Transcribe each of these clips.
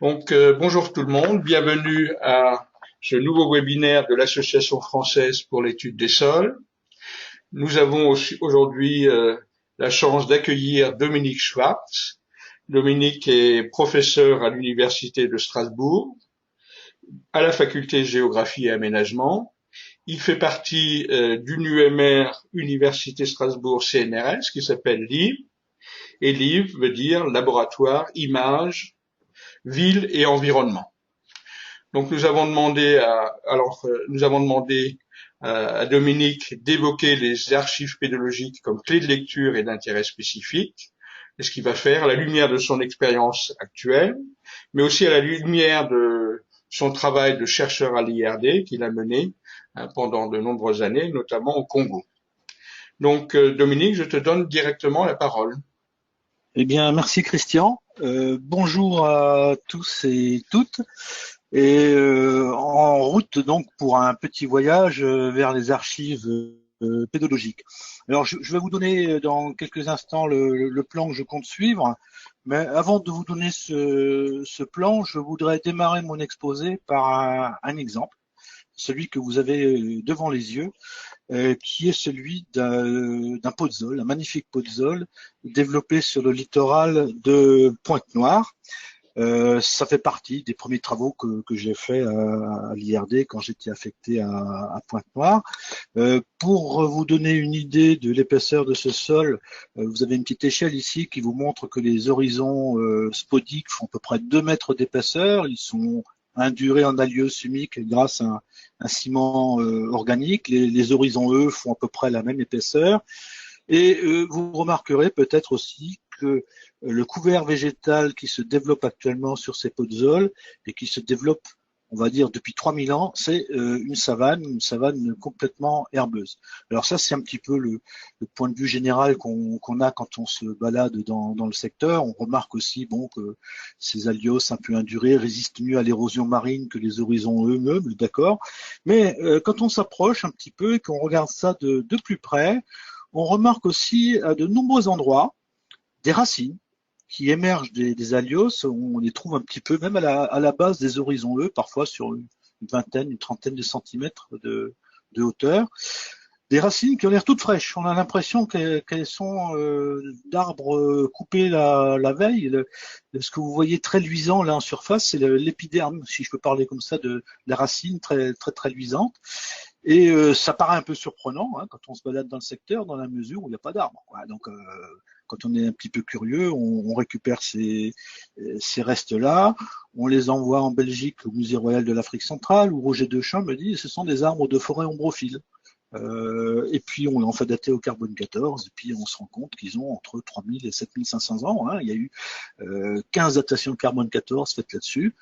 Bonjour tout le monde, bienvenue à ce nouveau webinaire de l'Association française pour l'étude des sols. Nous avons aujourd'hui la chance d'accueillir Dominique Schwartz. Dominique est professeur à l'Université de Strasbourg, à la faculté de géographie et aménagement. Il fait partie d'une UMR, Université Strasbourg CNRS, qui s'appelle LIV. Et LIV veut dire Laboratoire, Images, Ville et Environnement. Donc nous avons demandé à Dominique d'évoquer les archives pédologiques comme clé de lecture et d'intérêt spécifique, et ce qu'il va faire à la lumière de son expérience actuelle, mais aussi à la lumière de son travail de chercheur à l'IRD qu'il a mené pendant de nombreuses années, notamment au Congo. Donc Dominique, je te donne directement la parole. Eh bien, merci Christian. Bonjour à tous et toutes. Et en route donc pour un petit voyage vers les archives pédologiques. Alors, je vais vous donner dans quelques instants le plan que je compte suivre. Mais avant de vous donner ce plan, je voudrais démarrer mon exposé par un exemple, celui que vous avez devant les yeux, qui est celui d'un podzol, un magnifique podzol développé sur le littoral de Pointe-Noire. Ça fait partie des premiers travaux que j'ai fait à l'IRD quand j'étais affecté à Pointe-Noire. Pour vous donner une idée de l'épaisseur de ce sol, vous avez une petite échelle ici qui vous montre que les horizons spodiques font à peu près 2 mètres d'épaisseur. Ils sont indurés en allieux humique grâce à un ciment organique. Les horizons, eux, font à peu près la même épaisseur. Et vous remarquerez peut-être aussi que le couvert végétal qui se développe actuellement sur ces podzols et qui se développe, on va dire, depuis 3000 ans, c'est une savane complètement herbeuse. Alors ça, c'est un petit peu le point de vue général qu'on a quand on se balade dans le secteur. On remarque aussi que ces allios un peu indurés résistent mieux à l'érosion marine que les horizons eux-mêmes, d'accord. Mais quand on s'approche un petit peu et qu'on regarde ça de plus près, on remarque aussi à de nombreux endroits des racines qui émergent des allios. On les trouve un petit peu même à la base des horizons E, parfois sur une vingtaine, une trentaine de centimètres de hauteur. Des racines qui ont l'air toutes fraîches. On a l'impression qu'elles sont d'arbres coupés la veille. Ce que vous voyez très luisant là en surface, c'est l'épiderme, si je peux parler comme ça, de la racine très très très luisante. Et ça paraît un peu surprenant quand on se balade dans le secteur, dans la mesure où il n'y a pas d'arbres. Donc, quand on est un petit peu curieux, on récupère ces restes-là, on les envoie en Belgique au Musée royal de l'Afrique centrale, où Roger Deschamps me dit que ce sont des arbres de forêt ombrophiles. Et puis on en fait dater au carbone 14, et puis on se rend compte qu'ils ont entre 3000 et 7500 ans. Il y a eu 15 datations de carbone 14 faites là-dessus.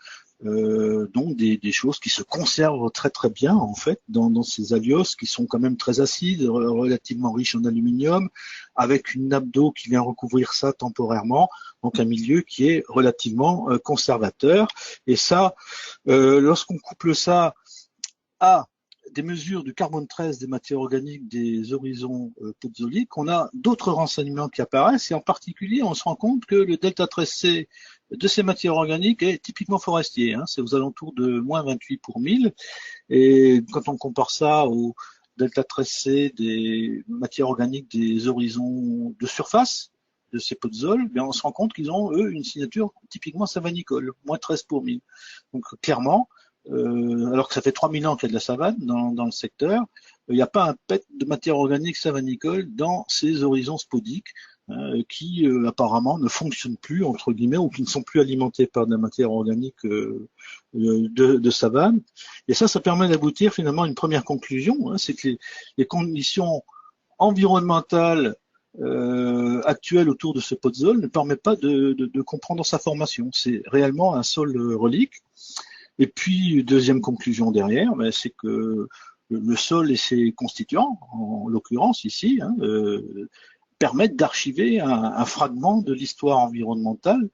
Donc des choses qui se conservent très très bien en fait dans ces allios qui sont quand même très acides, relativement riches en aluminium, avec une nappe d'eau qui vient recouvrir ça temporairement, donc un milieu qui est relativement conservateur. Et ça, lorsqu'on couple ça à des mesures du carbone 13 des matières organiques des horizons podzoliques, on a d'autres renseignements qui apparaissent, et en particulier on se rend compte que le delta 13C de ces matières organiques est typiquement forestier, c'est aux alentours de moins 28 pour 1000, et quand on compare ça au delta 13C des matières organiques des horizons de surface de ces podzols, on se rend compte qu'ils ont, eux, une signature typiquement savanicole, moins 13 pour 1000. Donc clairement, alors que ça fait 3000 ans qu'il y a de la savane dans le secteur, il n'y a pas un pet de matière organique savanicole dans ces horizons spodiques qui apparemment ne fonctionnent plus, entre guillemets, ou qui ne sont plus alimentés par de la matière organique de savane. Et ça permet d'aboutir finalement à une première conclusion, c'est que les conditions environnementales actuelles autour de ce podzol ne permettent pas de comprendre sa formation. C'est réellement un sol relique. Et puis, deuxième conclusion derrière, c'est que le sol et ses constituants, en l'occurrence ici, permettent d'archiver un fragment de l'histoire environnementale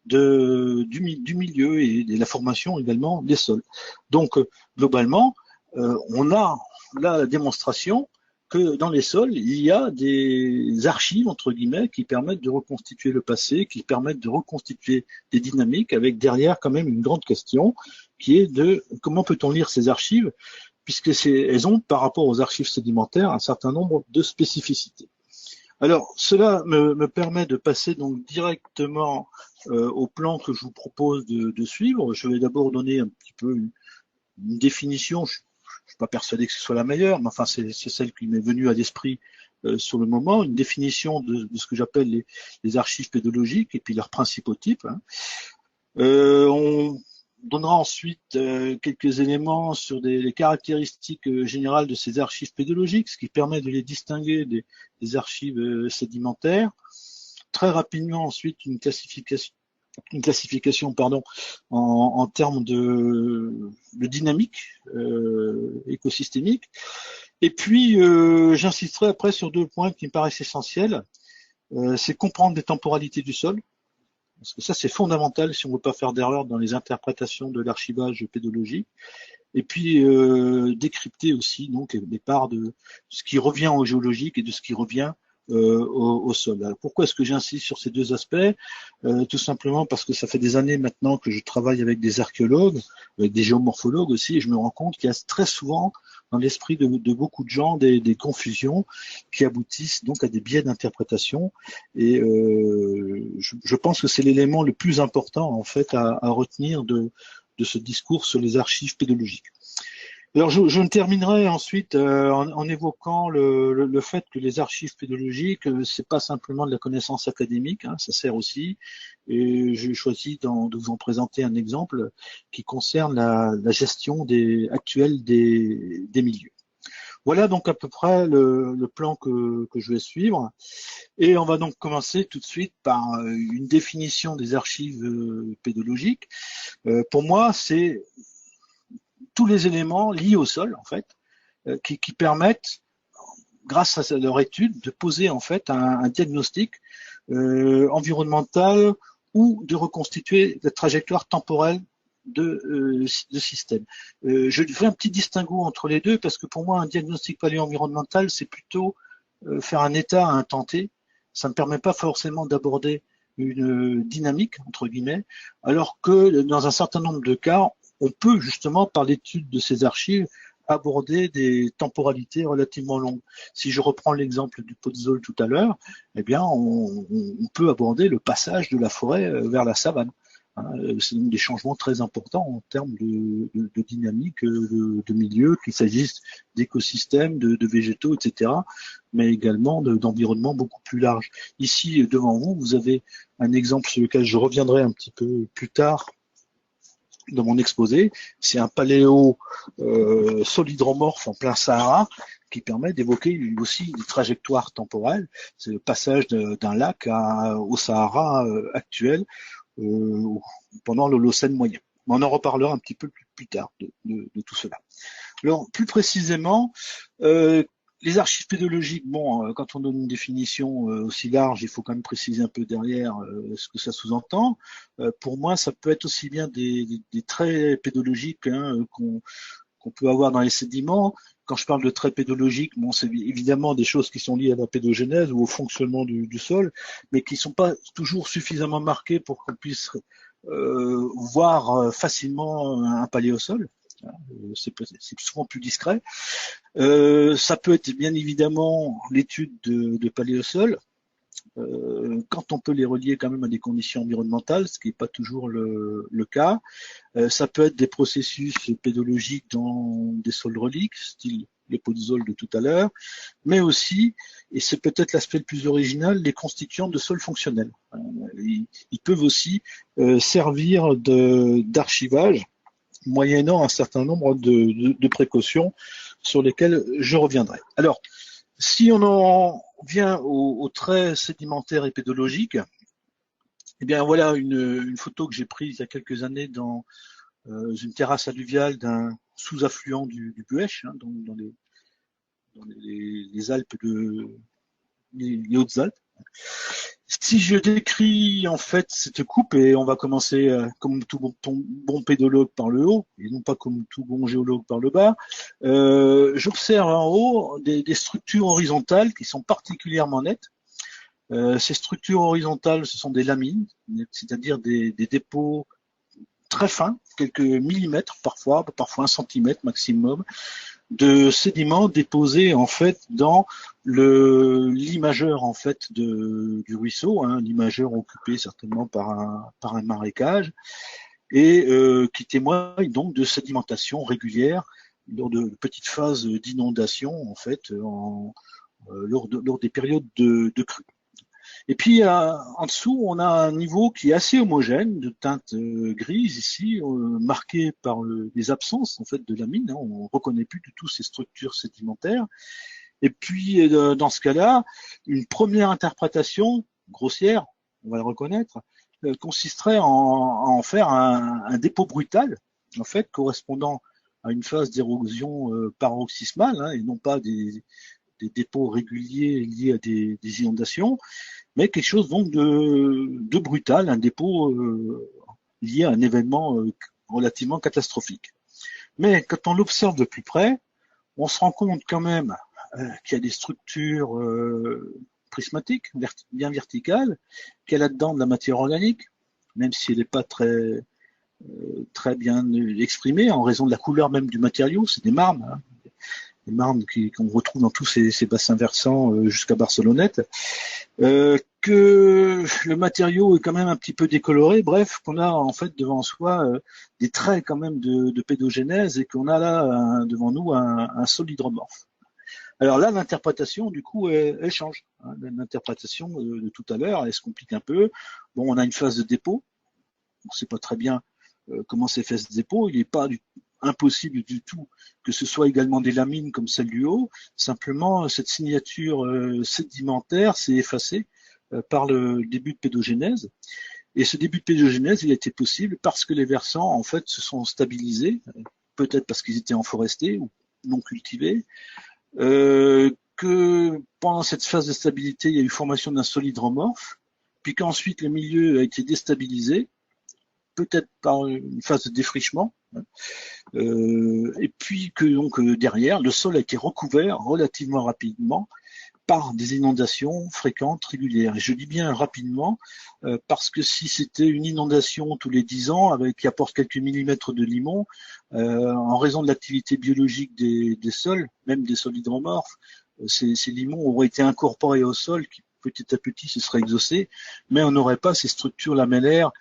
du milieu et de la formation également des sols. Donc, globalement, on a là la démonstration que dans les sols, il y a des archives, entre guillemets, qui permettent de reconstituer le passé, qui permettent de reconstituer des dynamiques, avec derrière quand même une grande question, qui est de comment peut-on lire ces archives, puisque elles ont, par rapport aux archives sédimentaires, un certain nombre de spécificités. Alors, cela me permet de passer donc directement au plan que je vous propose de suivre. Je vais d'abord donner un petit peu une définition. Je suis pas persuadé que ce soit la meilleure, mais enfin c'est celle qui m'est venue à l'esprit sur le moment, une définition de ce que j'appelle les archives pédologiques et puis leurs principaux types. Hein. On donnera ensuite quelques éléments sur les caractéristiques générales de ces archives pédologiques, ce qui permet de les distinguer des archives sédimentaires. Très rapidement ensuite une classification en termes de dynamique écosystémique. Et puis j'insisterai après sur 2 points qui me paraissent essentiels. C'est comprendre les temporalités du sol, parce que ça c'est fondamental si on ne veut pas faire d'erreur dans les interprétations de l'archivage pédologique. Et puis décrypter aussi donc les parts de ce qui revient au géologique et de ce qui revient au sol. Alors, pourquoi est-ce que j'insiste sur ces 2 aspects tout simplement parce que ça fait des années maintenant que je travaille avec des archéologues, avec des géomorphologues aussi, et je me rends compte qu'il y a très souvent dans l'esprit de beaucoup de gens des confusions qui aboutissent donc à des biais d'interprétation. Et je pense que c'est l'élément le plus important en fait à retenir de ce discours sur les archives pédologiques. Alors je terminerai ensuite en évoquant le fait que les archives pédologiques, c'est pas simplement de la connaissance académique, hein, ça sert aussi. Et j'ai choisi de vous en présenter un exemple qui concerne la gestion actuelle des milieux. Voilà donc à peu près le plan que je vais suivre. Et on va donc commencer tout de suite par une définition des archives pédologiques. Pour moi, c'est tous les éléments liés au sol, en fait, qui permettent, grâce à leur étude, de poser en fait un diagnostic environnemental ou de reconstituer la trajectoire temporelle de système. Je fais un petit distinguo entre les deux parce que pour moi, un diagnostic paléo-environnemental, c'est plutôt faire un état à un temps T. Ça ne me permet pas forcément d'aborder une dynamique, entre guillemets, alors que dans un certain nombre de cas, on peut justement, par l'étude de ces archives, aborder des temporalités relativement longues. Si je reprends l'exemple du Podzol tout à l'heure, eh bien, on peut aborder le passage de la forêt vers la savane. C'est donc des changements très importants en termes de dynamique, de milieu, qu'il s'agisse d'écosystèmes, de végétaux, etc., mais également d'environnements beaucoup plus larges. Ici, devant vous, vous avez un exemple sur lequel je reviendrai un petit peu plus tard dans mon exposé. C'est un paléo solidromorphe en plein Sahara qui permet d'évoquer aussi une trajectoire temporelle. C'est le passage d'un lac au Sahara actuel pendant l'Holocène moyen. On en reparlera un petit peu plus tard de tout cela. Alors, plus précisément, les archives pédologiques, bon, quand on donne une définition aussi large, il faut quand même préciser un peu derrière ce que ça sous-entend. Pour moi, ça peut être aussi bien des traits pédologiques hein, qu'on peut avoir dans les sédiments. Quand je parle de traits pédologiques, bon, c'est évidemment des choses qui sont liées à la pédogénèse ou au fonctionnement du sol, mais qui ne sont pas toujours suffisamment marquées pour qu'on puisse voir facilement un paléosol. C'est souvent plus discret. Ça peut être bien évidemment l'étude de paléosol, quand on peut les relier quand même à des conditions environnementales, ce qui n'est pas toujours le cas. Ça peut être des processus pédologiques dans des sols reliques, style les podzols de tout à l'heure, mais aussi, et c'est peut-être l'aspect le plus original, les constituants de sols fonctionnels. Ils peuvent aussi servir d'archivage, moyennant un certain nombre de précautions sur lesquelles je reviendrai. Alors, si on en vient aux traits sédimentaires et pédologiques, eh bien voilà une photo que j'ai prise il y a quelques années dans une terrasse alluviale d'un sous-affluent du Buëch, hein, dans les Alpes les Hautes-Alpes. Si je décris en fait cette coupe, et on va commencer comme tout bon pédologue par le haut, et non pas comme tout bon géologue par le bas, j'observe en haut des structures horizontales qui sont particulièrement nettes. Ces structures horizontales, ce sont des lamines, c'est-à-dire des dépôts très fins, quelques millimètres parfois 1 centimètre maximum, de sédiments déposés en fait dans le lit majeur en fait du ruisseau, hein, lit majeur occupé certainement par un marécage, et qui témoigne donc de sédimentation régulière lors de petites phases d'inondation en fait lors des périodes de crue. Et puis en dessous, on a un niveau qui est assez homogène, de teinte grise ici, marqué par les absences en fait de lamine. Hein, on ne reconnaît plus du tout ces structures sédimentaires. Et puis dans ce cas-là, une première interprétation grossière, on va le reconnaître, consisterait en faire un dépôt brutal, en fait, correspondant à une phase d'érosion paroxysmale, hein, et non pas des dépôts réguliers liés à des inondations, mais quelque chose donc de brutal, un dépôt lié à un événement relativement catastrophique. Mais quand on l'observe de plus près, on se rend compte quand même qu'il y a des structures prismatiques, bien verticales, qu'il y a là-dedans de la matière organique, même si elle n'est pas très bien exprimée en raison de la couleur même du matériau, c'est des marnes, hein, des marnes qu'on retrouve dans tous ces bassins versants jusqu'à Barcelonnette. Que le matériau est quand même un petit peu décoloré, bref, qu'on a en fait devant soi des traits quand même de pédogénèse et qu'on a là devant nous un sol hydromorphe. Alors là, l'interprétation, du coup, elle change. Hein. L'interprétation de tout à l'heure, elle se complique un peu. Bon, on a une phase de dépôt. On ne sait pas très bien comment s'est fait ce dépôt. Il n'est pas impossible du tout que ce soit également des lamines comme celle du haut. Simplement, cette signature sédimentaire s'est effacée par le début de pédogénèse. Et ce début de pédogénèse, il a été possible parce que les versants, en fait, se sont stabilisés, peut-être parce qu'ils étaient enforestés ou non cultivés, que pendant cette phase de stabilité, il y a eu formation d'un sol hydromorphe, puis qu'ensuite le milieu a été déstabilisé, peut-être par une phase de défrichement, et puis que donc derrière, le sol a été recouvert relativement rapidement par des inondations fréquentes, régulières. Et je dis bien rapidement, parce que si c'était une inondation tous les 10 ans, qui apporte quelques millimètres de limon, en raison de l'activité biologique des sols, même des sols hydromorphes, ces limons auraient été incorporés au sol, qui petit à petit se seraient exaucés, mais on n'aurait pas ces structures lamellaires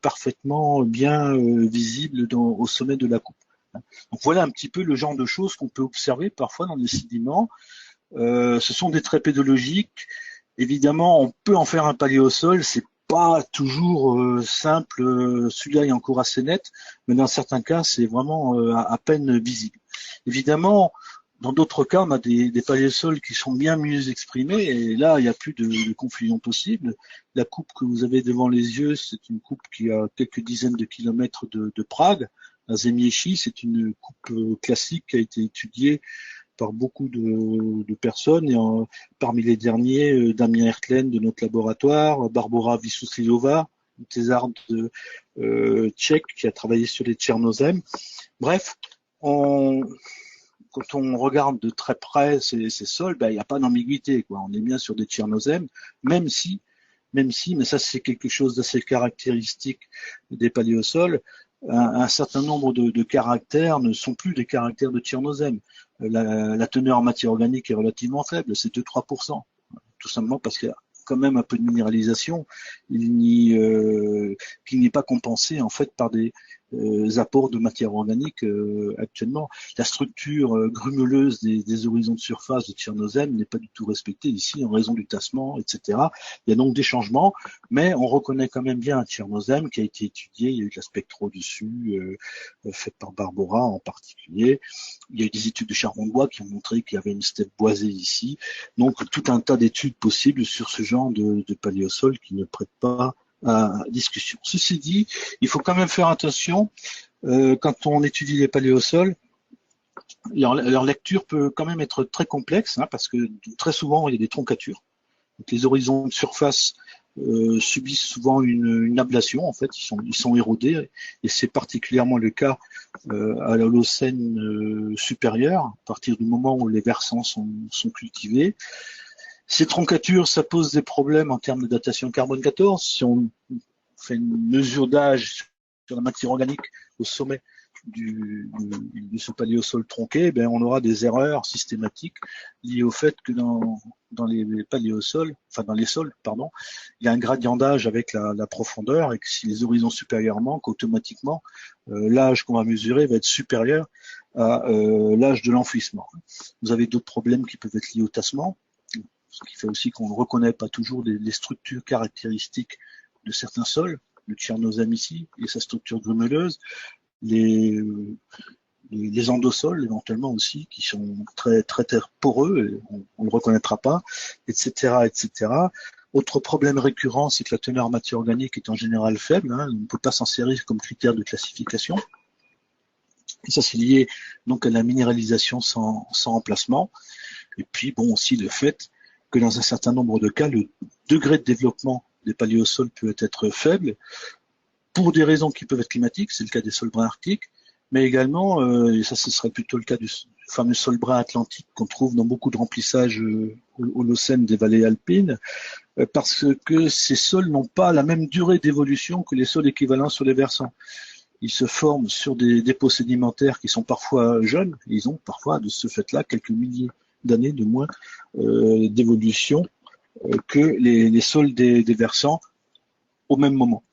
parfaitement bien visibles au sommet de la coupe. Donc voilà un petit peu le genre de choses qu'on peut observer parfois dans les sédiments. Ce sont des traits pédologiques. Évidemment, on peut en faire un paléosol. C'est pas toujours simple. Celui-là est encore assez net, mais dans certains cas, c'est vraiment à peine visible. Évidemment, dans d'autres cas, on a des paléosols qui sont bien mieux exprimés, et là, il n'y a plus de confusion possible. La coupe que vous avez devant les yeux, c'est une coupe qui a quelques dizaines de kilomètres de Prague. La Zemiechi, c'est une coupe classique qui a été étudiée par beaucoup de personnes, et parmi les derniers, Damien Hertlen de notre laboratoire, Barbara Vysouslilova, une thésarde tchèque qui a travaillé sur les tchernozèmes. Bref, quand on regarde de très près ces sols, il n'y a pas d'ambiguïté, quoi. On est bien sur des tchernozèmes, même si, mais ça c'est quelque chose d'assez caractéristique des paléosols, un certain nombre de caractères ne sont plus des caractères de tchernozème. La teneur en matière organique est relativement faible, c'est 2-3%. Tout simplement parce qu'il y a quand même un peu de minéralisation qui n'est pas compensé en fait par des apports de matière organique actuellement. La structure grumeleuse des horizons de surface de tchernozème n'est pas du tout respectée ici en raison du tassement, etc. Il y a donc des changements, mais on reconnaît quand même bien un tchernozème qui a été étudié. Il y a eu de la spectro dessus, faite par Barbara en particulier. Il y a eu des études de charbon de bois qui ont montré qu'il y avait une steppe boisée ici. Donc tout un tas d'études possibles sur ce genre de paléosol qui ne prête pas à discussion. Ceci dit, il faut quand même faire attention quand on étudie les paléosols. Leur lecture peut quand même être très complexe, hein, parce que très souvent il y a des troncatures. Donc, les horizons de surface subissent souvent une ablation, en fait, ils sont érodés, et c'est particulièrement le cas à l'Holocène supérieur, à partir du moment où les versants sont cultivés. Ces troncatures, ça pose des problèmes en termes de datation carbone 14. Si on fait une mesure d'âge sur la matière organique au sommet de ce paléosol tronqué, ben on aura des erreurs systématiques liées au fait que dans les paléosols, enfin dans les sols, pardon, il y a un gradient d'âge avec la profondeur, et que si les horizons supérieurs manquent, automatiquement l'âge qu'on va mesurer va être supérieur à l'âge de l'enfouissement. Vous avez d'autres problèmes qui peuvent être liés au tassement, ce qui fait aussi qu'on ne reconnaît pas toujours les structures caractéristiques de certains sols, le tchernozème ici et sa structure grumeleuse, les endosols éventuellement aussi, qui sont très très poreux, et on ne le reconnaîtra pas, etc., etc. Autre problème récurrent, c'est que la teneur en matière organique est en général faible, hein, on ne peut pas s'en servir comme critère de classification. Et ça, c'est lié donc à la minéralisation sans emplacement. Et puis, bon, aussi le fait que dans un certain nombre de cas, le degré de développement des paléosols peut être faible, pour des raisons qui peuvent être climatiques, c'est le cas des sols bruns arctiques, mais également, et ça ce serait plutôt le cas du fameux sol brun atlantique qu'on trouve dans beaucoup de remplissages holocènes des vallées alpines, parce que ces sols n'ont pas la même durée d'évolution que les sols équivalents sur les versants. Ils se forment sur des dépôts sédimentaires qui sont parfois jeunes, et ils ont parfois de ce fait-là quelques milliers d'années de moins d'évolution que les sols des versants au même moment.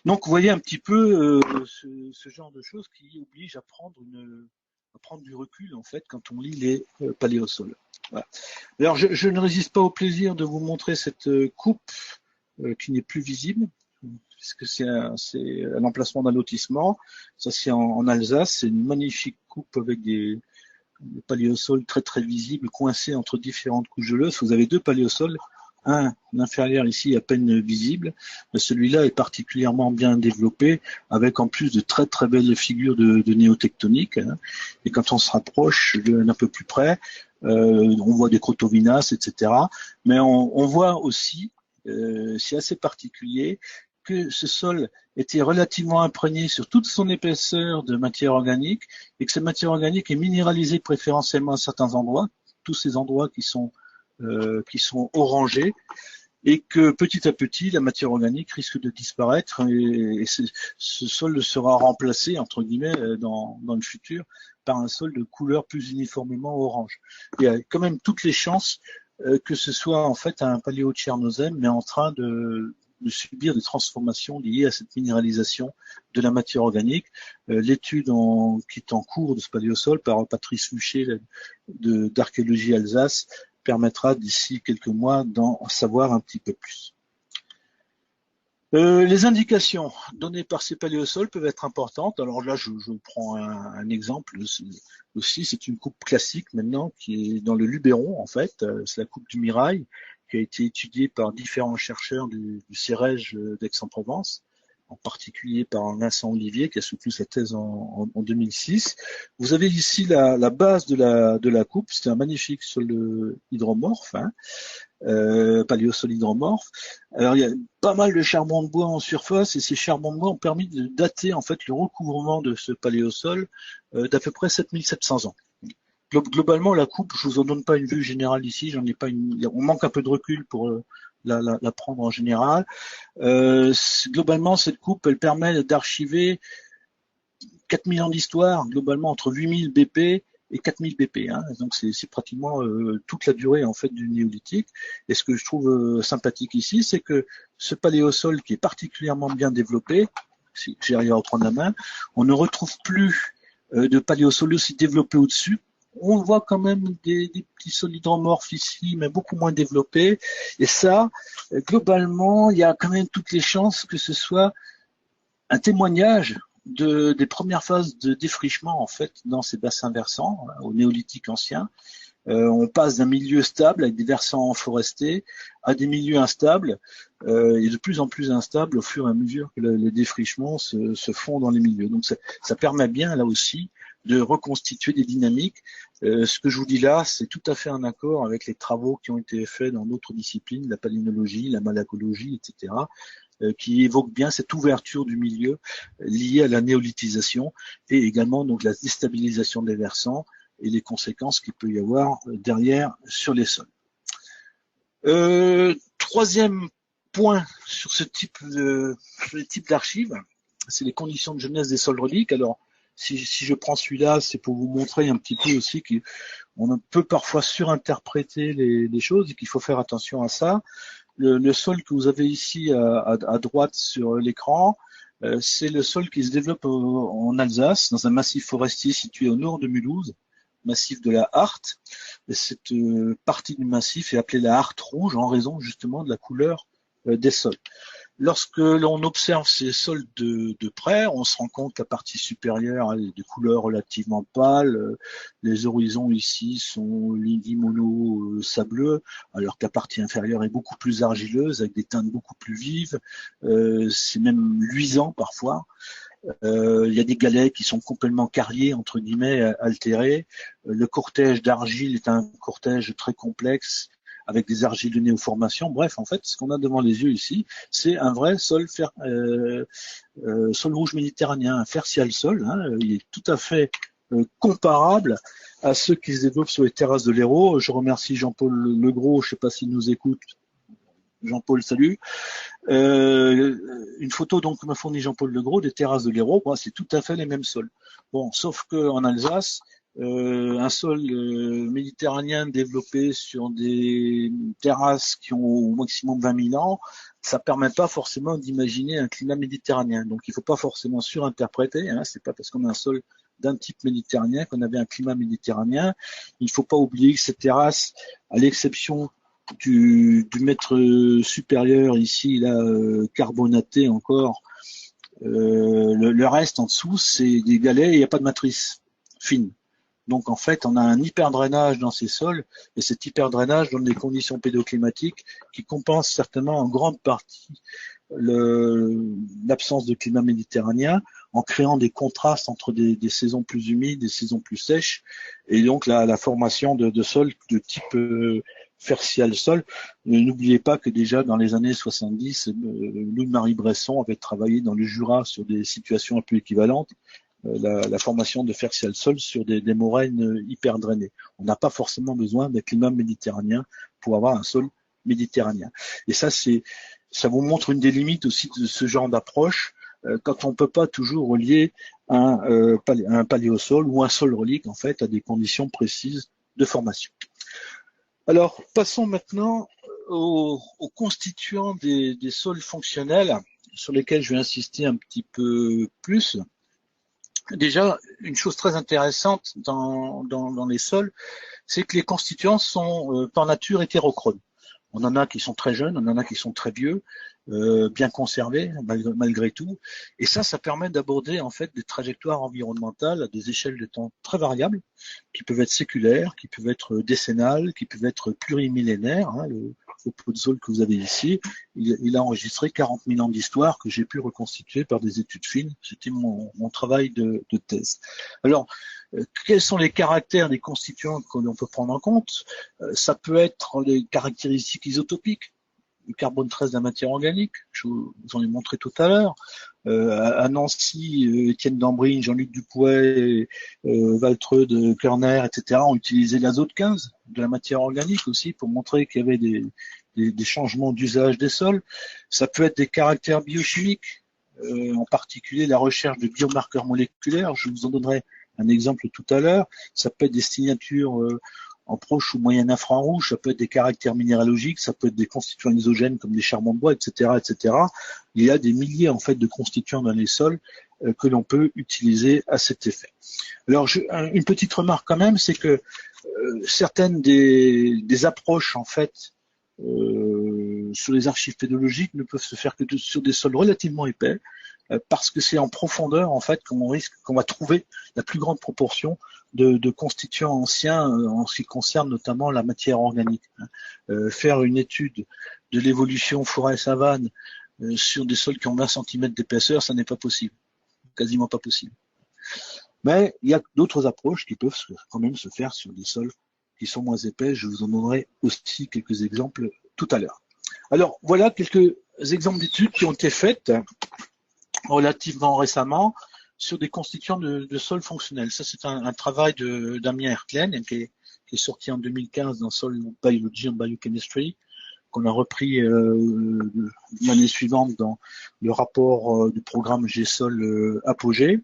Donc, vous voyez un petit peu ce genre de choses qui oblige à prendre du recul, en fait, quand on lit les paléosols. Voilà. Alors, je ne résiste pas au plaisir de vous montrer cette coupe qui n'est plus visible, puisque c'est un emplacement d'un lotissement. Ça, c'est en Alsace. C'est une magnifique coupe avec des paléosols très, très visibles, coincés entre différentes couches de l'œuf. Vous avez deux paléosols. Un inférieur ici à peine visible, mais celui-là est particulièrement bien développé, avec en plus de très très belles figures de néotectonique. Hein. Et quand on se rapproche d'un peu plus près, on voit des crotovinas, etc. Mais on voit aussi, c'est assez particulier, que ce sol était relativement imprégné sur toute son épaisseur de matière organique, et que cette matière organique est minéralisée préférentiellement à certains endroits, tous ces endroits qui sont orangés, et que petit à petit la matière organique risque de disparaître, et ce sol sera remplacé entre guillemets dans le futur par un sol de couleur plus uniformément orange. Il y a quand même toutes les chances que ce soit en fait un paléotchernozème, mais en train de subir des transformations liées à cette minéralisation de la matière organique. L'étude qui est en cours de ce paléosol par Patrice Luché d'Archéologie Alsace permettra d'ici quelques mois d'en savoir un petit peu plus. Les indications données par ces paléosols peuvent être importantes. Alors là, je prends un exemple aussi. C'est une coupe classique maintenant qui est dans le Luberon, en fait. C'est la coupe du Mirail qui a été étudiée par différents chercheurs du CEREJ d'Aix-en-Provence, en particulier par Vincent Olivier qui a soutenu sa thèse en 2006. Vous avez ici la base de la coupe. C'est un magnifique sol hydromorphe, hein, paléosol hydromorphe. Alors il y a pas mal de charbon de bois en surface, et ces charbons de bois ont permis de dater en fait le recouvrement de ce paléosol d'à peu près 7700 ans. Globalement, la coupe, je vous en donne pas une vue générale ici, j'en ai pas on manque un peu de recul pour la prendre en général. Globalement, cette coupe, elle permet d'archiver 4000 ans d'histoire, globalement entre 8000 BP et 4000 BP. Hein. Donc c'est pratiquement toute la durée en fait du néolithique. Et ce que je trouve sympathique ici, c'est que ce paléosol qui est particulièrement bien développé, si j'arrive à reprendre la main, on ne retrouve plus de paléosol aussi développé au-dessus. On voit quand même des petits sols hydromorphes ici, mais beaucoup moins développés. Et ça, globalement, il y a quand même toutes les chances que ce soit un témoignage des premières phases de défrichement en fait dans ces bassins versants au néolithique ancien. On passe d'un milieu stable avec des versants forestés à des milieux instables et de plus en plus instables au fur et à mesure que les défrichements se font dans les milieux. Donc ça permet bien là aussi de reconstituer des dynamiques. Ce que je vous dis là, c'est tout à fait en accord avec les travaux qui ont été faits dans d'autres disciplines, la palynologie, la malacologie, etc., qui évoquent bien cette ouverture du milieu liée à la néolithisation et également donc la déstabilisation des versants et les conséquences qu'il peut y avoir derrière sur les sols. Troisième point sur ce type d'archives, c'est les conditions de jeunesse des sols reliques. Alors, si je prends celui-là, c'est pour vous montrer un petit peu aussi qu'on peut parfois surinterpréter les choses et qu'il faut faire attention à ça. Le sol que vous avez ici à droite sur l'écran, c'est le sol qui se développe en Alsace, dans un massif forestier situé au nord de Mulhouse, massif de la Hart. Et cette partie du massif est appelée la Hart rouge en raison justement de la couleur des sols. Lorsque l'on observe ces sols de près, on se rend compte que la partie supérieure a des couleurs relativement pâles. Les horizons ici sont limono sableux, alors que la partie inférieure est beaucoup plus argileuse, avec des teintes beaucoup plus vives. C'est même luisant parfois. Il y a des galets qui sont complètement carriés, entre guillemets, altérés. Le cortège d'argile est un cortège très complexe, avec des argiles de néoformation. Bref, en fait, ce qu'on a devant les yeux ici, c'est un vrai sol rouge méditerranéen, un fertial sol. Il est tout à fait comparable à ceux qui se développent sur les terrasses de l'Hérault. Je remercie Jean-Paul Legros, je ne sais pas s'il nous écoute. Jean-Paul, salut. Une photo donc que m'a fourni Jean-Paul Legros des terrasses de l'Hérault, c'est tout à fait les mêmes sols. Bon, sauf qu'en Alsace, un sol méditerranéen développé sur des terrasses qui ont au maximum 20 000 ans, ça permet pas forcément d'imaginer un climat méditerranéen. Donc il faut pas forcément surinterpréter, c'est pas parce qu'on a un sol d'un type méditerranéen qu'on avait un climat méditerranéen. Il faut pas oublier que ces terrasses, à l'exception du mètre supérieur ici, là, carbonaté encore, le reste en dessous, c'est des galets et il n'y a pas de matrice fine. Donc en fait, on a un hyperdrainage dans ces sols, et cet hyperdrainage donne des conditions pédoclimatiques qui compensent certainement en grande partie l'absence de climat méditerranéen, en créant des contrastes entre des saisons plus humides, des saisons plus sèches, et donc la formation de sols de type fertial sol. N'oubliez pas que déjà dans les années 70, Louis-Marie Bresson avait travaillé dans le Jura sur des situations un peu équivalentes, la formation de fertial sol sur des moraines hyper drainées. On n'a pas forcément besoin d'un climat méditerranéen pour avoir un sol méditerranéen. Et ça vous montre une des limites aussi de ce genre d'approche, quand on ne peut pas toujours relier un paléosol ou un sol relique en fait à des conditions précises de formation. Alors passons maintenant aux constituants des sols fonctionnels sur lesquels je vais insister un petit peu plus. Déjà, une chose très intéressante dans les sols, c'est que les constituants sont par nature hétérochrones. On en a qui sont très jeunes, on en a qui sont très vieux, bien conservés malgré tout. Et ça permet d'aborder en fait des trajectoires environnementales à des échelles de temps très variables, qui peuvent être séculaires, qui peuvent être décennales, qui peuvent être plurimillénaires. Le Podzol que vous avez ici, il a enregistré 40 000 ans d'histoire que j'ai pu reconstituer par des études fines. C'était mon travail de thèse. Alors, quels sont les caractères des constituants que l'on peut prendre en compte? Ça peut être des caractéristiques isotopiques, le carbone 13 de la matière organique, je vous en ai montré tout à l'heure. À Nancy, Étienne Dambrine, Jean-Luc Dupouet, Waltrud, Körner, etc. ont utilisé l'azote 15 de la matière organique aussi pour montrer qu'il y avait des changements d'usage des sols. Ça peut être des caractères biochimiques, en particulier la recherche de biomarqueurs moléculaires. Je vous en donnerai un exemple tout à l'heure. Ça peut être des signatures en proche ou moyen infrarouge, ça peut être des caractères minéralogiques, ça peut être des constituants isogènes comme des charbons de bois, etc., etc. Il y a des milliers en fait de constituants dans les sols que l'on peut utiliser à cet effet. Alors, une petite remarque quand même, c'est que certaines des approches en fait sur les archives pédologiques ne peuvent se faire que sur des sols relativement épais, parce que c'est en profondeur en fait qu'on va trouver la plus grande proportion de constituants anciens en ce qui concerne notamment la matière organique. Faire une étude de l'évolution forêt-savane sur des sols qui ont 20 cm d'épaisseur, ça n'est pas possible, quasiment pas possible. Mais il y a d'autres approches qui peuvent quand même se faire sur des sols qui sont moins épais. Je vous en donnerai aussi quelques exemples tout à l'heure. Alors, voilà quelques exemples d'études qui ont été faites relativement récemment sur des constituants de sols fonctionnels. Ça, c'est un travail de Damien Hertlen qui est sorti en 2015 dans Soil Biology and Biochemistry, qu'on a repris l'année suivante dans le rapport du programme GSOL Apogée.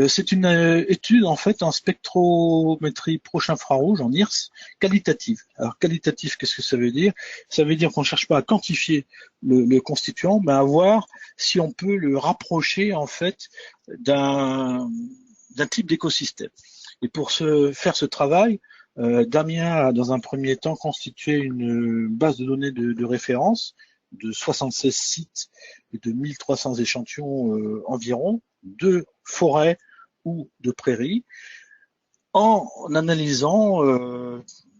C'est une étude en fait en spectrométrie proche infrarouge, en IRS, qualitative. Alors qualitatif, qu'est-ce que ça veut dire? Ça veut dire qu'on ne cherche pas à quantifier le constituant, mais à voir si on peut le rapprocher en fait d'un type d'écosystème. Et pour faire ce travail, Damien a dans un premier temps constitué une base de données de référence de 76 sites et de 1300 échantillons environ, de forêts ou de prairies, en analysant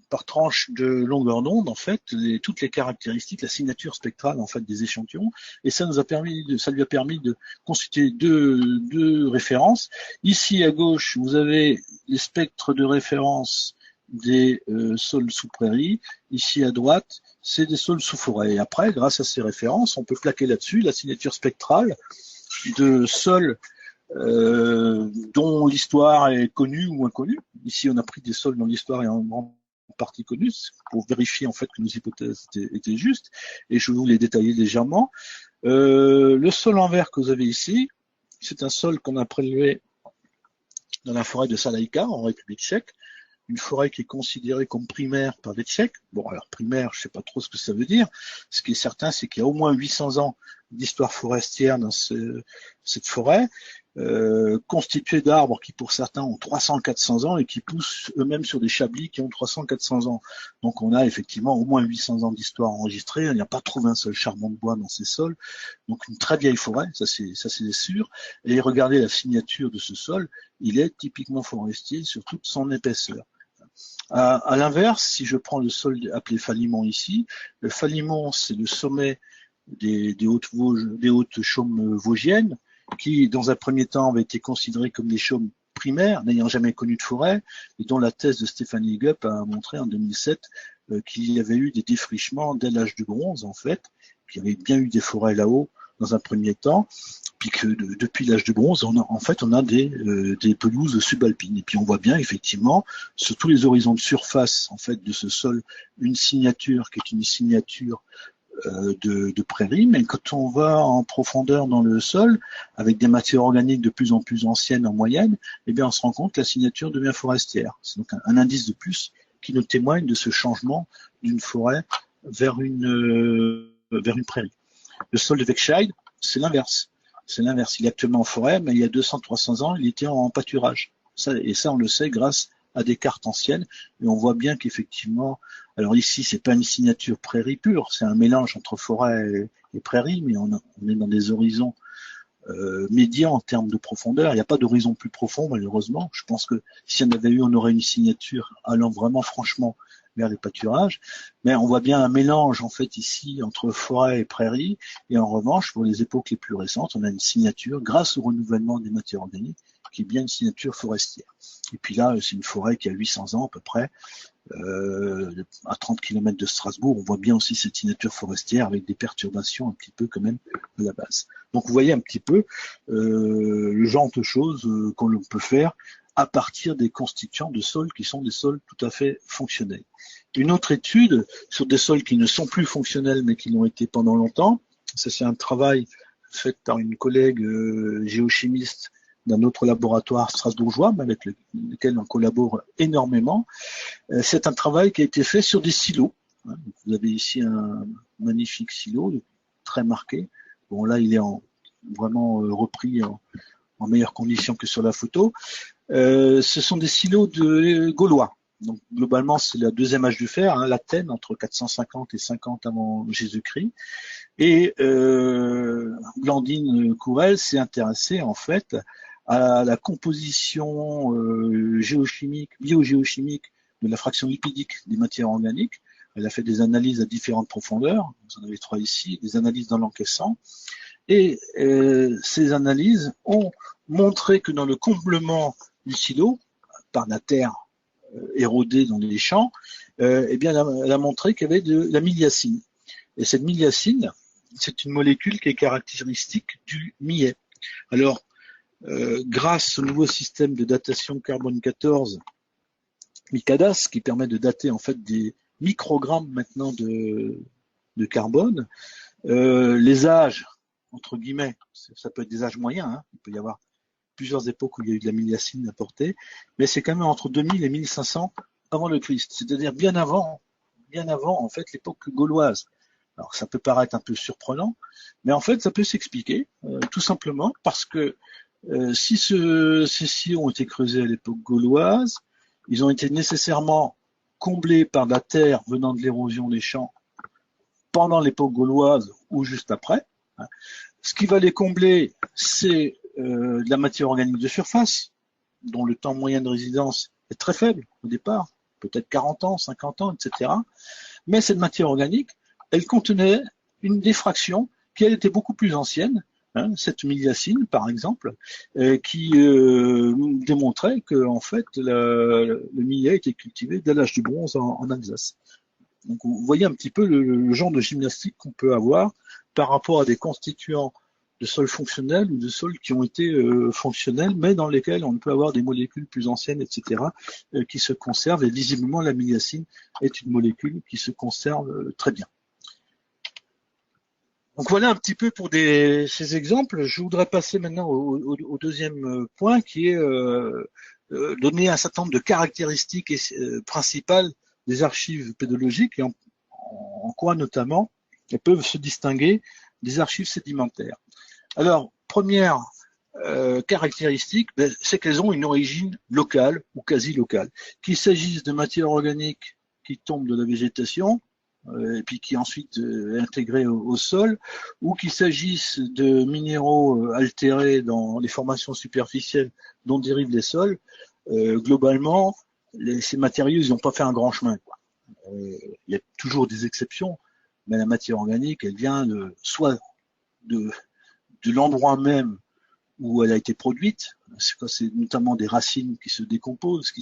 par tranche de longueur d'onde en fait toutes les caractéristiques, la signature spectrale en fait des échantillons, et ça lui a permis de constituer deux références. Ici à gauche, vous avez les spectres de référence des sols sous prairie. Ici à droite, c'est des sols sous forêt. Et après, grâce à ces références, on peut plaquer là-dessus la signature spectrale de sols dont l'histoire est connue ou inconnue. Ici, on a pris des sols dont l'histoire est en grande partie connue pour vérifier en fait que nos hypothèses étaient justes. Et je vais vous les détailler légèrement. Le sol en vert que vous avez ici, c'est un sol qu'on a prélevé dans la forêt de Salaïka en République tchèque. Une forêt qui est considérée comme primaire par les Tchèques. Bon, alors primaire, je ne sais pas trop ce que ça veut dire. Ce qui est certain, c'est qu'il y a au moins 800 ans d'histoire forestière dans cette forêt, constituée d'arbres qui, pour certains, ont 300-400 ans et qui poussent eux-mêmes sur des chablis qui ont 300-400 ans. Donc, on a effectivement au moins 800 ans d'histoire enregistrée. Il n'y a pas trouvé un seul charbon de bois dans ces sols. Donc, une très vieille forêt, ça c'est sûr. Et regardez la signature de ce sol, il est typiquement forestier sur toute son épaisseur. À l'inverse, si je prends le sol appelé Falimont ici, le Falimont, c'est le sommet des hautes chaumes vosgiennes, qui, dans un premier temps, avaient été considérés comme des chaumes primaires, n'ayant jamais connu de forêt, et dont la thèse de Stéphanie Gupp a montré en 2007 qu'il y avait eu des défrichements dès l'âge du bronze, en fait, qu'il y avait bien eu des forêts là-haut dans un premier temps, puis que depuis l'âge du bronze, on a des pelouses subalpines. Et puis on voit bien effectivement sur tous les horizons de surface en fait de ce sol une signature qui est une signature de prairie, mais quand on va en profondeur dans le sol, avec des matières organiques de plus en plus anciennes en moyenne, eh bien on se rend compte que la signature devient forestière. C'est donc un indice de plus qui nous témoigne de ce changement d'une forêt vers une prairie. Le sol de Weckscheid, c'est l'inverse. C'est l'inverse. Il est actuellement en forêt, mais il y a 200-300 ans, il était en pâturage. Et ça, on le sait grâce à des cartes anciennes. Et on voit bien qu'effectivement, alors ici, c'est pas une signature prairie pure, c'est un mélange entre forêt et prairie, mais on est dans des horizons médians en termes de profondeur. Il n'y a pas d'horizon plus profond, malheureusement. Je pense que si on avait eu, on aurait une signature allant vraiment franchement vers les pâturages, mais on voit bien un mélange en fait ici entre forêt et prairie, et en revanche pour les époques les plus récentes, on a une signature grâce au renouvellement des matières organiques qui est bien une signature forestière. Et puis là, c'est une forêt qui a 800 ans à peu près, à 30 km de Strasbourg, on voit bien aussi cette signature forestière avec des perturbations un petit peu quand même de la base. Donc vous voyez un petit peu le genre de choses qu'on peut faire à partir des constituants de sols qui sont des sols tout à fait fonctionnels. Une autre étude sur des sols qui ne sont plus fonctionnels mais qui l'ont été pendant longtemps, ça c'est un travail fait par une collègue géochimiste d'un autre laboratoire strasbourgeois, avec lequel on collabore énormément. C'est un travail qui a été fait sur des silos. Vous avez ici un magnifique silo, très marqué. Bon, là, il est vraiment repris en meilleures conditions que sur la photo. Ce sont des silos de gaulois. Donc, globalement, c'est la deuxième âge du fer, l'Athènes, entre 450 et 50 avant Jésus-Christ. Et Blandine Courel s'est intéressée, en fait, à la composition géochimique, biogéochimique de la fraction lipidique des matières organiques. Elle a fait des analyses à différentes profondeurs, vous en avez 3 ici, des analyses dans l'encaissant. Et ces analyses ont montré que dans le comblement du silo par la terre érodée dans les champs, eh bien, elle a montré qu'il y avait de la miliacine. Et cette miliacine, c'est une molécule qui est caractéristique du millet. Alors, grâce au nouveau système de datation carbone 14, MICADAS, qui permet de dater en fait des microgrammes maintenant de carbone, les âges, entre guillemets, ça peut être des âges moyens, hein, il peut y avoir plusieurs époques où il y a eu de la miliacine apportée, mais c'est quand même entre 2000 et 1500 avant le Christ, c'est-à-dire bien avant en fait l'époque gauloise. Alors ça peut paraître un peu surprenant, mais en fait ça peut s'expliquer tout simplement parce que si ces sillons ont été creusés à l'époque gauloise, ils ont été nécessairement comblés par de la terre venant de l'érosion des champs pendant l'époque gauloise ou juste après. Ce qui va les combler, c'est de la matière organique de surface, dont le temps moyen de résidence est très faible au départ, peut-être 40 ans, 50 ans, etc. Mais cette matière organique, elle contenait une diffraction qui elle était beaucoup plus ancienne, hein, cette miliacine par exemple, qui démontrait que en fait le millet était cultivé dès l'âge du bronze en Alsace. Donc vous voyez un petit peu le genre de gymnastique qu'on peut avoir par rapport à des constituants de sols fonctionnels ou de sols qui ont été fonctionnels, mais dans lesquels on peut avoir des molécules plus anciennes, etc., qui se conservent. Et visiblement, la miliacine est une molécule qui se conserve très bien. Donc voilà un petit peu pour ces exemples. Je voudrais passer maintenant au deuxième point, qui est donner un certain nombre de caractéristiques principales des archives pédologiques et en quoi notamment elles peuvent se distinguer des archives sédimentaires. Alors, première caractéristique, c'est qu'elles ont une origine locale ou quasi locale. Qu'il s'agisse de matière organique qui tombe de la végétation, et puis qui ensuite est intégrée au sol, ou qu'il s'agisse de minéraux altérés dans les formations superficielles dont dérivent les sols, globalement, ces matériaux, ils n'ont pas fait un grand chemin, quoi. Il y a toujours des exceptions, mais la matière organique, elle vient soit de l'endroit même où elle a été produite, c'est notamment des racines qui se décomposent